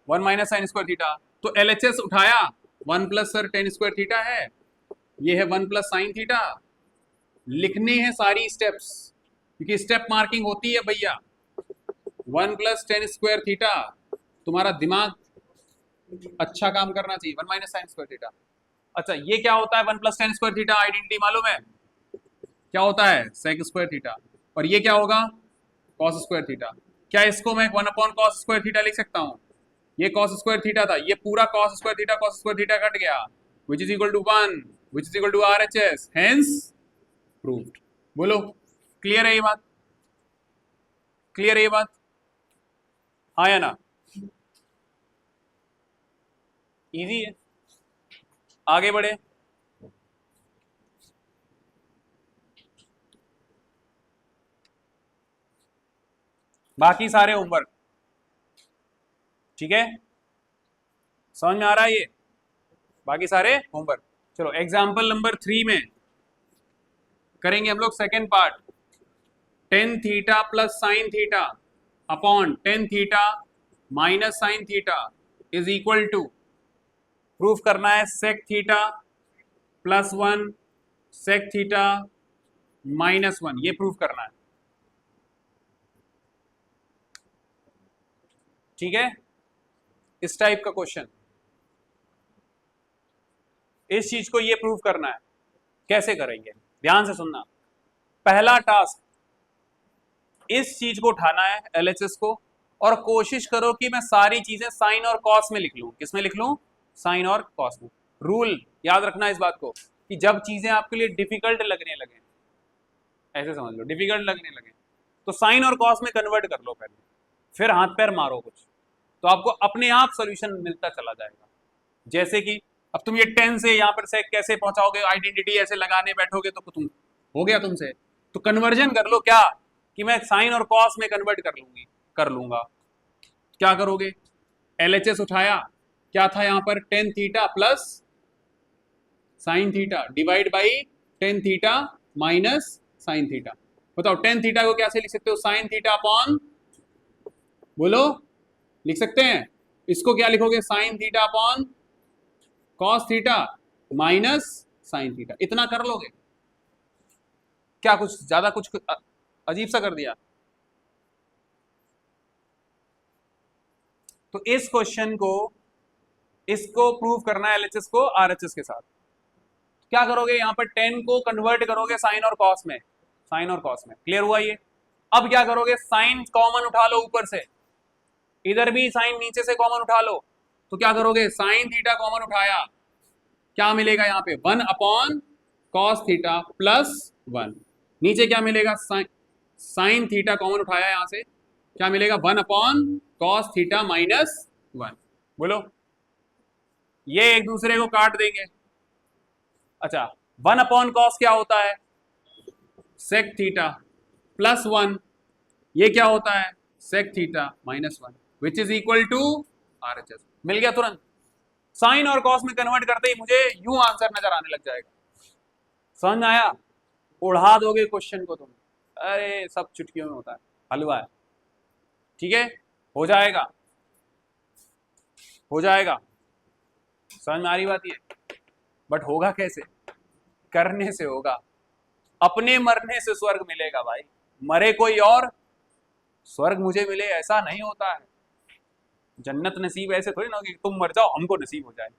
1 - sin स्क्वायर थीटा, तो LHS उठाया, 1 + सर tan स्क्वायर थीटा है, ये है 1 + sin थीटा, लिखने हैं सारी स्टेप्स, क्योंकि स्टेप मार्किंग होती है भैया। 1 + tan स्क्वायर थीटा, तुम्हारा दिमाग अच्छा काम करना चाहिए, 1 - sin स्क्वायर थीटा। अच्छा ये क्या होता है 1 + tan स्क्वायर थीटा, आइडेंटिटी मालूम है क्या होता है, sec स्क्वायर थीटा, और ये क्या होगा cos स्क्वायर थीटा। क्या इसको मैं 1/cos स्क्वायर थीटा लिख सकता हूं, ये cos स्क्वायर थीटा था, ये पूरा cos स्क्वायर थीटा कट गया, which is equal to 1, which is equal to RHS, hence proved। बोलो क्लियर है ये बात, क्लियर है ये बात, हाँ या ना, इजी है। आगे बढ़े, बाकी सारे होमवर्क, ठीक है, समझ में आ रहा है ये, बाकी सारे होमवर्क। चलो एग्जाम्पल नंबर 3 में करेंगे हम लोग second part, tan theta + sin theta upon tan theta - sin theta is equal to, proof करना है sec थीटा +1 sec थीटा -1, ये प्रूफ करना है, ठीक है, इस टाइप का क्वेश्चन, इस चीज को ये प्रूफ करना है। कैसे करेंगे, ध्यान से सुनना, पहला टास्क इस चीज को उठाना है LHS को, और कोशिश करो कि मैं सारी चीजें साइन और कॉस में लिख लूं। किस में लिख लूं, साइन और कॉस में। रूल याद रखना इस बात को कि जब चीजें आपके लिए डिफिकल्ट लगने लगे, ऐसे समझ लो डिफिकल्ट लगने लगे, तो साइन और कॉस में कन्वर्ट कर लो पहले, फिर हाथ पैर मारो कुछ, तो आपको अपने आप सोल्यूशन मिलता चला जाएगा। जैसे कि अब तुम ये 10 से यहाँ पर सेक कैसे पहुंचाओगे, आइडेंटिटी ऐसे लगाने बैठोगे तो तुम हो गया तुमसे, तो कन्वर्जन कर लो, क्या कि मैं साइन और कॉस में कन्वर्ट कर लूंगा। क्या करोगे, LHS उठाया, क्या था यहाँ पर tan theta plus sine theta divide by tan theta minus sine theta. बताओ tan थीटा को कैसे लिख सकते हो, साइन थीटा अपॉन, बोलो लिख सकते हैं, इसको क्या लिखोगे, sign theta upon cos theta minus sine theta. इतना कर लोगे क्या, कुछ ज्यादा कुछ अजीब सा कर दिया। तो इस क्वेश्चन को, इसको प्रूव करना है LHS को RHS के साथ। क्या करोगे, यहां पर 10 को कन्वर्ट करोगे साइन और कॉस में, साइन और कॉस में, क्लियर हुआ ये। अब क्या करोगे, साइन कॉमन उठा लो ऊपर से, इधर भी साइन नीचे से कॉमन उठा लो, तो क्या करोगे, साइन थीटा कॉमन उठाया, क्या मिलेगा यहाँ पे 1 अपॉन कॉस थीटा प्लस 1, नीचे क्या मिलेगा, साइन थीटा कॉमन उठाया यहां से, क्या मिलेगा 1 अपॉन कॉस थीटा माइनस 1। बोलो, ये एक दूसरे को काट देंगे। अच्छा, 1/cos क्या होता है? sec थीटा प्लस 1, ये क्या होता है? sec theta minus 1, which is equal to RHS। मिल गया तुरंत। साइन और कॉस में कन्वर्ट करते ही मुझे यूं आंसर नजर आने लग जाएगा। समझ में आया? उड़ा दोगे क्वेश्चन को तुम। अरे सब चुटकियों में होता है, हलवा है। ठीक है, हो जाएगा, हो जाएगा। समझ में आ रही बात ये? बट होगा कैसे? करने से होगा। अपने मरने से स्वर्ग मिलेगा भाई, मरे कोई और स्वर्ग मुझे मिले ऐसा नहीं होता है। जन्नत नसीब ऐसे थोड़ी ना कि तुम मर जाओ हमको नसीब हो जाए।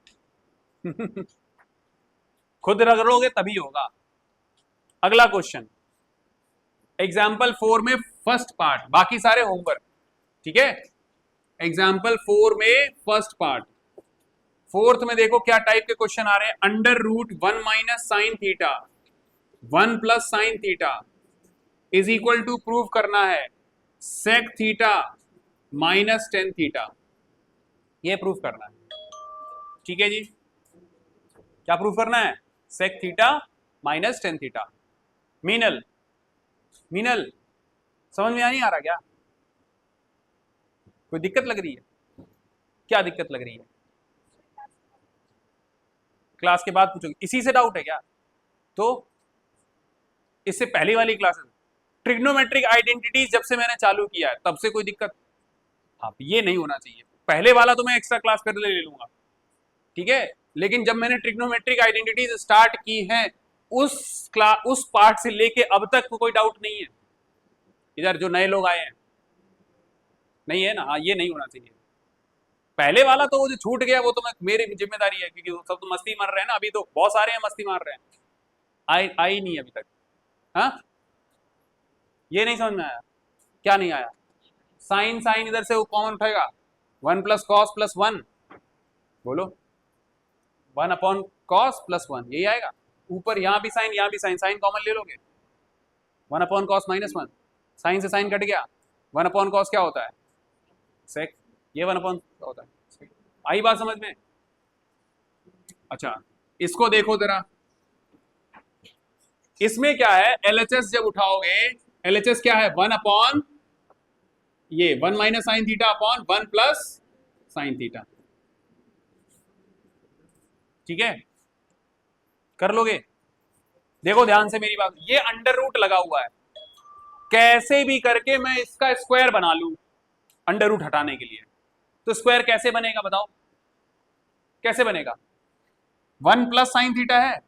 खुद रगड़ोगे तभी होगा। अगला क्वेश्चन, एग्जाम्पल 4 में फर्स्ट पार्ट, बाकी सारे होमवर्क। ठीक है, एग्जाम्पल 4 में फर्स्ट पार्ट। फोर्थ में देखो क्या टाइप के क्वेश्चन आ रहे हैं। Under root 1 minus sine theta 1 plus sine theta is equal to prove करना है sec theta minus tan theta. ये प्रूफ करना है। ठीक है जी, क्या प्रूफ करना है? Sec theta minus tan theta. Meenal, Meenal समझ में नहीं आ रहा क्या? कोई दिक्कत लग रही है? क्या दिक्कत लग रही है? क्लास के बाद पूछोगे, इसी से डाउट है क्या? तो इससे पहली वाली क्लासेस ट्रिग्नोमेट्रिक आइडेंटिटीज जब से मैंने चालू किया है तब से कोई दिक्कत? हाँ, ये नहीं होना चाहिए। पहले वाला तो मैं एक्स्ट्रा क्लास कर ले लूंगा, ठीक है, लेकिन जब मैंने ट्रिग्नोमेट्रिक आइडेंटिटीज स्टार्ट की हैं उस पार्ट से लेके अब तक कोई डाउट नहीं है। इधर जो नए लोग आए हैं नहीं है ना? हाँ, ये नहीं होना चाहिए। पहले वाला तो वो जो छूट गया वो तो मैं मेरी जिम्मेदारी है, क्योंकि सब तो मस्ती मार रहे हैं ना, अभी तो बहुत सारे हैं मस्ती मार रहे हैं, आई नहीं अभी तक। हाँ, ये नहीं समझ में आया? क्या नहीं आया? साइन साइन इधर से वो कॉमन उठेगा, 1 प्लस कॉस प्लस 1, बोलो 1 अपॉन कॉस प्लस 1, यही आएगा। ऊपर यहाँ भी साइन यहाँ भी साइन, साइन कॉमन ले लोगे, 1 अपॉन कॉस माइनस 1, साइन से साइन कट गया, 1 अपॉन कॉस क्या होता है? सेक। ये 1 अपॉन क्या होता है? आई बात समझ में? अच्छा, इसको देखो जरा, इसमें क्या है? LHS जब उठाओगे, LHS क्या है? 1 अपॉन ये 1 minus sine theta upon 1 plus sine theta. ठीक है, कर लोगे? देखो ध्यान से मेरी बात, ये अंडर रूट लगा हुआ है, कैसे भी करके मैं इसका स्क्वायर बना लूं अंडर रूट हटाने के लिए। तो स्क्वायर कैसे बनेगा बताओ? कैसे बनेगा? 1 प्लस साइन थीटा है,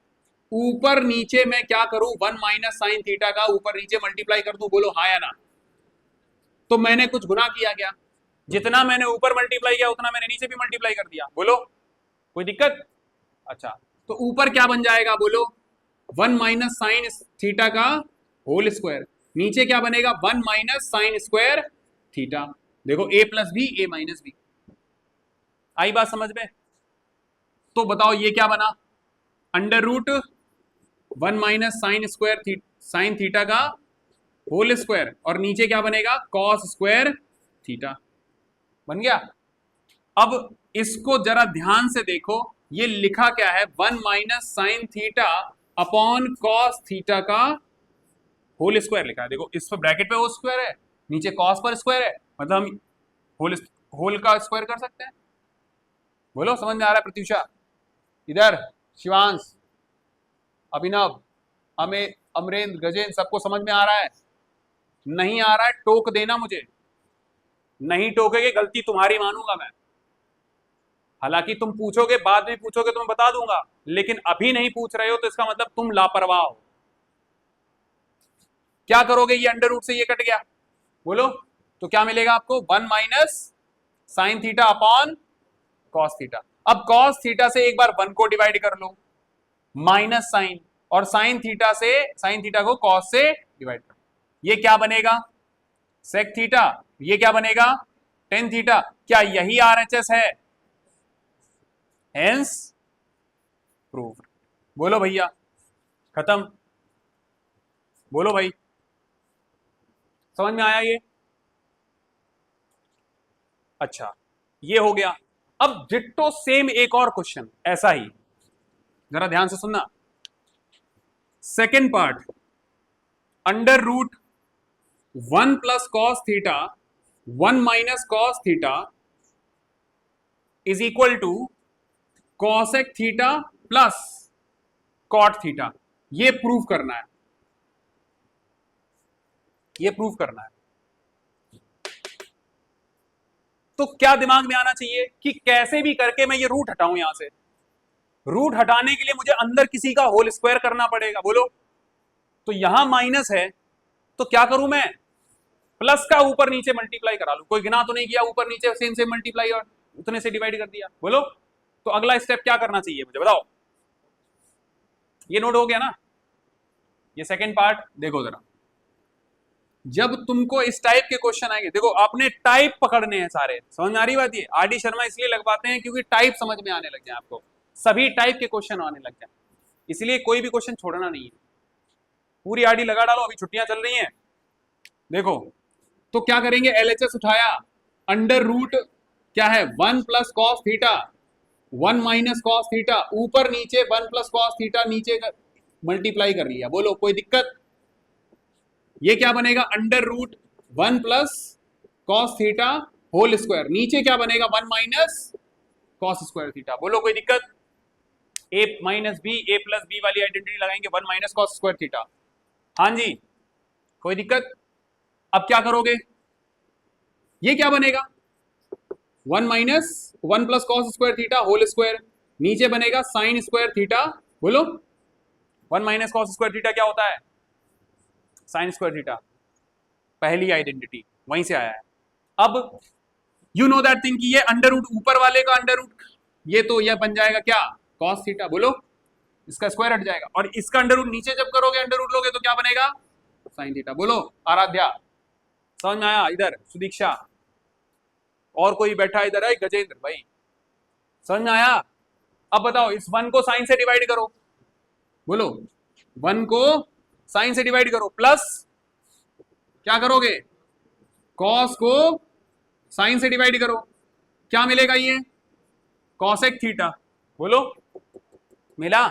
ऊपर नीचे मैं क्या करूं? 1 माइनस साइन थीटा का ऊपर नीचे मल्टीप्लाई कर दूं, बोलो हाँ या ना? तो मैंने कुछ गुना किया क्या? जितना मैंने ऊपर मल्टीप्लाई किया उतना मैंने नीचे भी मल्टीप्लाई कर दिया, बोलो कोई दिक्कत? अच्छा, तो ऊपर क्या बन जाएगा बोलो? 1 माइनस साइन थीटा का होल स्क्वायर, नीचे क्या बनेगा? 1 माइनस साइन स्क्वायर थीटा। देखो a plus B A minus B. आई बात समझ में? तो बताओ ये क्या बना? Under root 1 minus sine square sine theta का होल स्क्वायर, और नीचे क्या बनेगा? Cos square theta. बन गया? अब इसको जरा ध्यान से देखो, ये लिखा क्या है? 1 minus sine theta upon cos theta का होल स्क्वायर लिखा है। देखो इस पर ब्रैकेट पे वो स्क्वायर है, नीचे कॉस पर स्क्वायर है, मतलब हम होल होल का स्क्वायर कर सकते हैं। बोलो समझ में आ रहा है? प्रत्युषा इधर, शिवांश, अभिनव, अमरेंद्र, गजेंद्र, सबको समझ में आ रहा है? नहीं आ रहा है टोक देना मुझे, नहीं टोकेगे गलती तुम्हारी मानूंगा मैं। हालांकि तुम पूछोगे, बाद में पूछोगे तो मैं बता दूंगा, लेकिन अभी नहीं पूछ रहे हो तो इसका मतलब तुम लापरवाह हो। क्या करोगे? ये अंडर रूट से ये कट गया, बोलो तो क्या मिलेगा आपको? 1 minus sine theta upon cos theta. अब कॉस थीटा से एक बार 1 को डिवाइड कर लो, माइनस साइन, और साइन थीटा से साइन थीटा को कॉस से डिवाइड कर लो, ये क्या बनेगा? Sec theta. ये क्या बनेगा? Tan theta. क्या यही RHS है? Hence proved. बोलो भैया, खत्म। बोलो भाई, समझ में आया ये? अच्छा, ये हो गया। अब डिट्टो सेम एक और क्वेश्चन ऐसा ही, जरा ध्यान से सुनना। Second part, under root 1 plus cos theta 1 minus cos theta is equal to cosec theta plus cot theta. ये प्रूव करना है, ये प्रूव करना है। तो क्या दिमाग में आना चाहिए कि कैसे भी करके मैं ये रूट हटाऊं यहां से। रूट हटाने के लिए मुझे अंदर किसी का होल स्क्वायर करना पड़ेगा, बोलो। तो यहां माइनस है तो क्या करूं मैं, प्लस का ऊपर नीचे मल्टीप्लाई करा लूं। कोई गिना तो नहीं किया, ऊपर नीचे सेम सेम मल्टीप्लाई और उतने से डिवाइड कर दिया, बोलो। तो अगला स्टेप क्या करना चाहिए मुझे बताओ। ये नोट हो गया ना। ये सेकेंड पार्ट देखो जरा, जब तुमको इस टाइप के क्वेश्चन आएंगे, देखो आपने टाइप पकड़ने हैं सारे, समझ में आ रही बात। ये आर.डी. शर्मा इसलिए लगवाते हैं क्योंकि टाइप समझ में आने लग जाए, आपको सभी टाइप के क्वेश्चन आने लग जाए, इसलिए कोई भी क्वेश्चन छोड़ना नहीं है। पूरी आर.डी. लगा डालो, अभी छुट्टियां चल रही हैं। देखो तो क्या करेंगे, एलएचएस उठाया, अंडर रूट क्या है 1 plus cos theta 1 minus cos theta, ऊपर नीचे 1 प्लस कॉस थीटा नीचे मल्टीप्लाई कर लिया, बोलो कोई दिक्कत। ये क्या बनेगा, under root 1 plus cos theta whole square, नीचे क्या बनेगा 1 माइनस कॉस स्क्वायर थीटा, बोलो कोई दिक्कत। ए minus B, A plus B वाली आइडेंटिटी लगाएंगे, 1 माइनस कॉस स्क्वायर थीटा। हाँ जी, कोई दिक्कत। अब क्या करोगे, ये क्या बनेगा 1 minus 1 plus cos square theta whole square, नीचे बनेगा साइन स्क्वायर थीटा, बोलो। 1 माइनस कॉस स्क्वायर थीटा क्या होता है, साइन स्क्वायर थीटा, पहली आइडेंटिटी वहीं से आया है। अब यू नो दैट थिंग कि ये अंडर रूट ऊपर वाले का अंडर रूट, ये तो यह बन जाएगा क्या कॉस थीटा, बोलो। इसका स्क्वायर हट जाएगा, और इसका अंडर रूट नीचे जब करोगे अंडर रूट लोगे तो क्या बनेगा साइन थीटा, बोलो। आराध्या समझ में आया, इधर सुदीक्षा, और कोई बैठा इधर है, गजेंद्र भाई, समझ में आया। अब बताओ इस 1 को साइन से डिवाइड करो, बोलो 1 को साइन से डिवाइड करो, प्लस क्या करोगे कॉस को साइन से डिवाइड करो, क्या मिलेगा ये कॉसेक थीटा, बोलो मिला।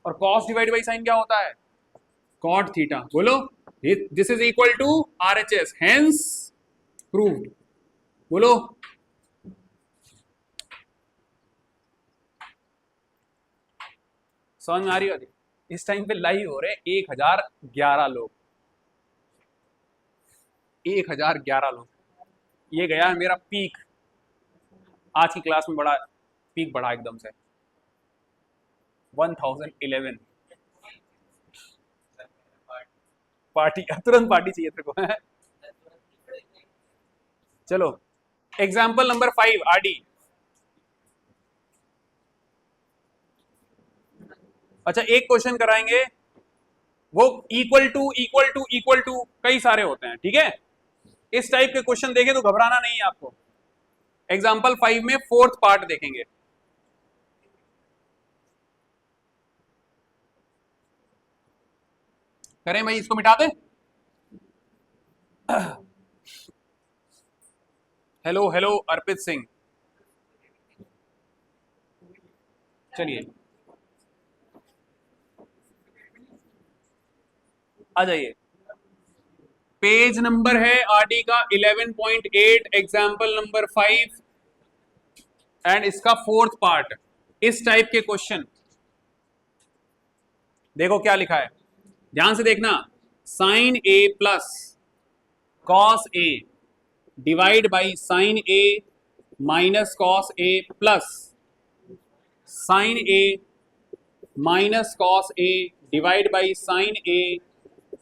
और कॉस डिवाइड बाई साइन क्या होता है कॉट थीटा, बोलो। This is equal to RHS, hence proved, बोलो। समझ में आ रही है। इस टाइम पे लाइव हो रहे 1011 लोग, 1011 लोग। ये गया है मेरा पीक, आज की क्लास में बड़ा पीक बढ़ा एकदम से 1011। पार्टी, तुरंत पार्टी चाहिए तेरे को। चलो एग्जाम्पल नंबर 5 आरडी। अच्छा एक क्वेश्चन कराएंगे, वो equal to equal to equal to कई सारे होते हैं, ठीक है। इस टाइप के क्वेश्चन देखें तो घबराना नहीं है आपको। एग्जाम्पल 5 में फोर्थ पार्ट देखेंगे। करें भाई, इसको मिटा दें। हेलो हेलो अर्पित सिंह, चलिए आ जाइए। पेज नंबर है आरडी का 11.8, एग्जाम्पल नंबर 5 एंड इसका फोर्थ पार्ट। इस टाइप के क्वेश्चन देखो क्या लिखा है, ध्यान से देखना। Sine A plus cos A divide by sine A minus cos A plus sine A minus cos A divide by sine A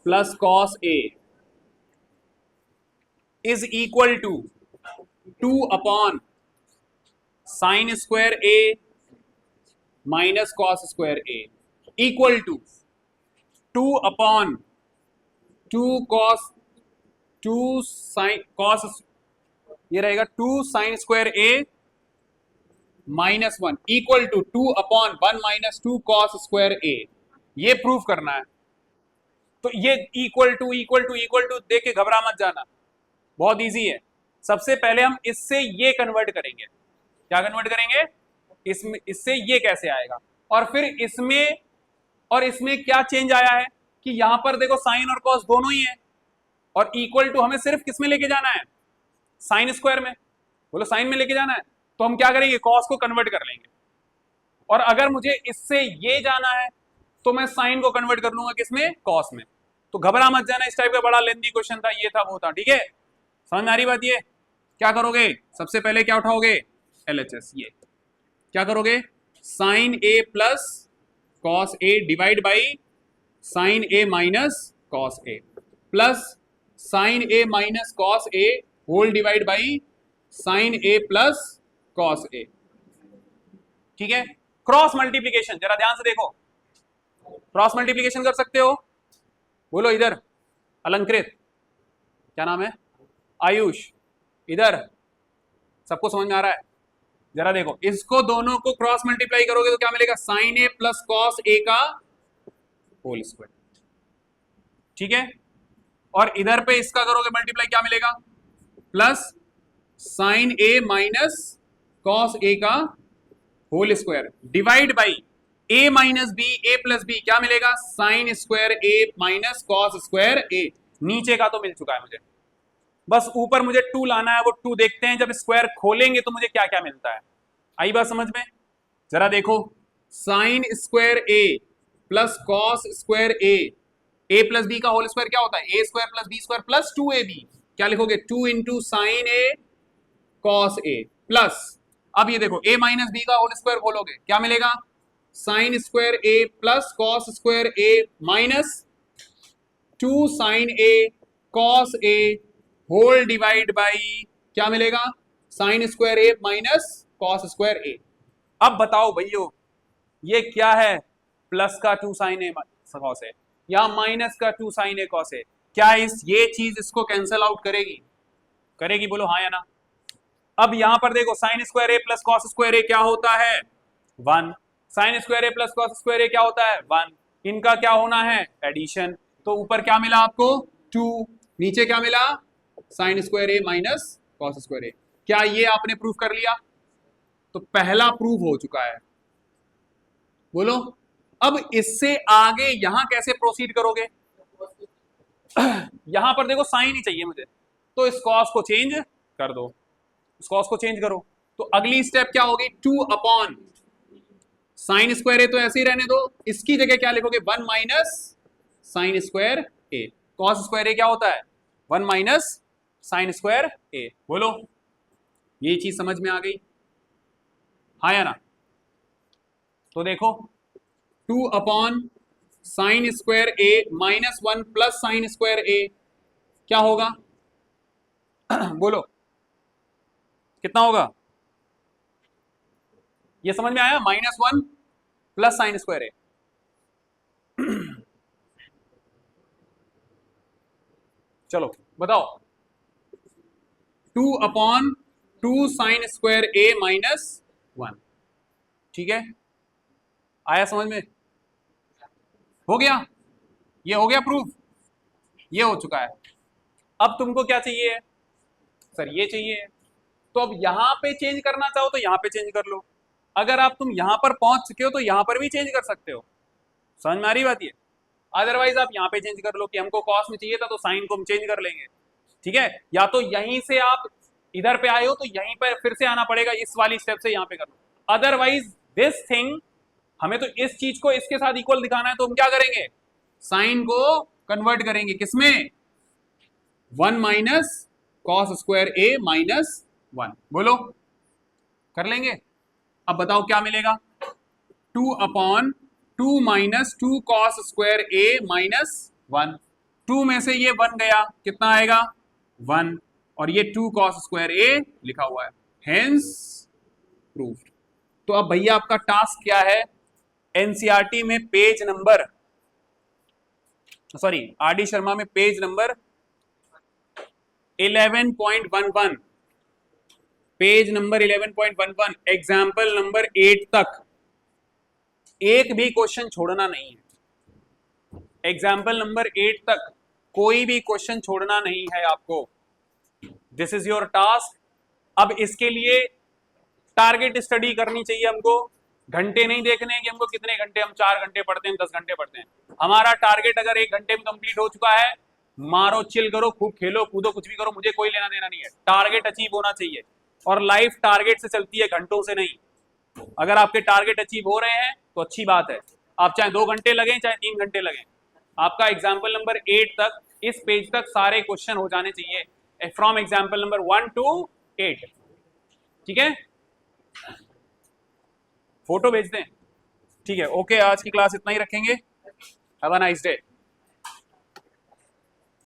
plus cos A is equal to 2 upon sine square A minus cos square A equal to 2 upon 2 cos 2 sine cos, ये रहेगा 2 sine square A minus 1 equal to 2 upon 1 minus 2 cos square A. ये proof करना है। तो ये equal to equal to equal to देख के घबरा मत जाना, बहुत इजी है। सबसे पहले हम इससे ये कन्वर्ट करेंगे, क्या कन्वर्ट करेंगे, इसमें इससे ये कैसे आएगा, और फिर इसमें और इसमें क्या चेंज आया है कि यहां पर देखो साइन और कॉस दोनों ही है, और इक्वल टू हमें सिर्फ किस में लेके जाना है, साइन स्क्वायर में, बोलो साइन में लेके जाना है, तो हम क्या करेंगे, कॉस को कन्वर्ट कर लेंगे, और अगर मुझे इससे ये जाना है तो मैं साइन को कन्वर्ट कर लूंगा किसमें, कॉस में। तो घबरा मत जाना, इस टाइप का बड़ा लेंथी क्वेश्चन था, ये था वो था, ठीक है, समझ में आ रही बात। ये क्या करोगे, सबसे पहले क्या उठाओगे, एलएचएस, ये क्या करोगे, sine A plus cos A divide by sine A minus cos A plus sine A minus cos A whole divide by sine A plus cos A, ठीक है। क्रॉस मल्टीप्लीकेशन जरा ध्यान से देखो, क्रॉस मल्टीप्लीकेशन कर सकते हो, बोलो इधर अलंकृत, क्या नाम है, आयुष, इधर सबको समझ में आ रहा है, जरा देखो इसको दोनों को क्रॉस मल्टीप्लाई करोगे तो क्या मिलेगा, sign A plus cos A का होल स्क्वायर, ठीक है, और इधर पे इसका करोगे मल्टीप्लाई, क्या मिलेगा, plus sine A minus cos A का whole square divide by A minus B A plus B, क्या मिलेगा, sine square A minus cos square A. नीचे का तो मिल चुका है मुझे, बस ऊपर मुझे 2 लाना है, वो 2 देखते हैं जब स्क्वायर खोलेंगे तो मुझे क्या क्या मिलता है। आई बात समझ में, जरा देखो, sine square A plus cos square A plus B का होल स्क्वायर क्या होता है, A square plus B square plus 2ab, क्या लिखोगे, 2 into sine A cos A plus, अब ये देखो a माइनस बी का होल स्क्वायर खोलोगे क्या मिलेगा, sine square A plus cos square A minus 2 sine A cos A whole divide by क्या मिलेगा, sine square A minus cos square ए। अब बताओ भैया ये क्या है, प्लस का 2 साइन ए कॉस ए या माइनस का 2 साइन ए कॉस ए, क्या ये चीज इसको कैंसल आउट करेगी, करेगी, बोलो हाँ या ना। अब यहां पर देखो sine square A plus cos square ए क्या होता है, 1, sine square A plus cos square ए क्या होता है, 1, इनका क्या होना है, एडिशन, तो ऊपर क्या मिला आपको 2, नीचे क्या मिला, sign square A minus cos square ए। क्या ये आपने प्रूफ कर लिया, तो पहला प्रूफ हो चुका है, बोलो। अब इससे आगे यहां कैसे प्रोसीड करोगे, यहां पर देखो साइन ही चाहिए मुझे, तो इस कॉस को चेंज कर दो, इस कॉस को चेंज करो, तो अगली स्टेप क्या होगी, 2 अपॉन साइन स्क्वायर ए तो ऐसे ही रहने दो, इसकी जगह क्या लिखोगे, 1 माइनस साइन स्क्वायर ए, कॉस स्क्वायर ए क्या होता है, 1 माइनस साइन स्क्वायर ए, बोलो ये चीज समझ में आ गई, हाँ या ना। तो देखो 2 upon sine square A minus 1 plus sine square ए क्या होगा बोलो कितना होगा, ये समझ में आया, -1 प्लस साइन स्क्वायर ए चलो बताओ, 2 upon 2 sine square A minus 1, ठीक है, आया समझ में, हो गया, ये हो गया प्रूफ, ये हो चुका है। अब तुमको क्या चाहिए, सर ये चाहिए, तो अब यहां पे चेंज करना चाहो तो यहां पे चेंज कर लो, अगर आप तुम यहां पर पहुंच चुके हो तो यहां पर भी चेंज कर सकते हो, समझ में आ रही बात ये, अदरवाइज आप यहां पे चेंज कर लो कि हमको कॉस में चाहिए था तो साइन को हम चेंज कर लेंगे, ठीक है, या तो यहीं से आप इधर पे आए हो तो यहीं पर फिर से आना पड़ेगा, इस वाली स्टेप से यहां पे कर लो, अदरवाइज दिस थिंग, हमें तो इस चीज को इसके साथ इक्वल दिखाना है, तो हम क्या करेंगे, साइन को कन्वर्ट करेंगे किसमें, 1 minus cos square A minus 1, बोलो कर लेंगे। अब बताओ क्या मिलेगा, 2 upon 2 minus 2 cos square A minus 1, 2 में से ये 1 गया, कितना आएगा 1, और ये 2 कॉस स्क्वायर ए लिखा हुआ है, हेंस प्रूव्ड। तो अब भैया आपका टास्क क्या है, एनसीईआरटी में page number, sorry RD Sharma में page number 11.11, page number 11.11, example number 8 तक एक भी क्वेश्चन छोड़ना नहीं है, एग्जाम्पल नंबर 8 तक कोई भी क्वेश्चन छोड़ना नहीं है आपको, दिस इज योर टास्क। अब इसके लिए टारगेट स्टडी करनी चाहिए हमको, घंटे नहीं देखने हैं कि हमको कितने घंटे, हम 4 घंटे पढ़ते हैं, 10 घंटे पढ़ते हैं। हमारा टारगेट अगर 1 घंटे में कंप्लीट हो चुका है, मारो चिल करो, खूब खेलो कूदो, कुछ भी करो, मुझे कोई लेना देना नहीं है। टारगेट अचीव होना चाहिए, और लाइफ टारगेट से चलती है, घंटों से नहीं। अगर आपके टारगेट अचीव हो रहे हैं तो अच्छी बात है, आप चाहे 2 घंटे लगें चाहे 3 घंटे लगें। आपका एग्जाम्पल नंबर 8 तक, इस पेज तक सारे क्वेश्चन हो जाने चाहिए, फ्रॉम एग्जाम्पल नंबर 1 to 8। ठीक है, फोटो भेज दें। ठीक है, ओके, आज की क्लास इतना ही रखेंगे। Have a nice day.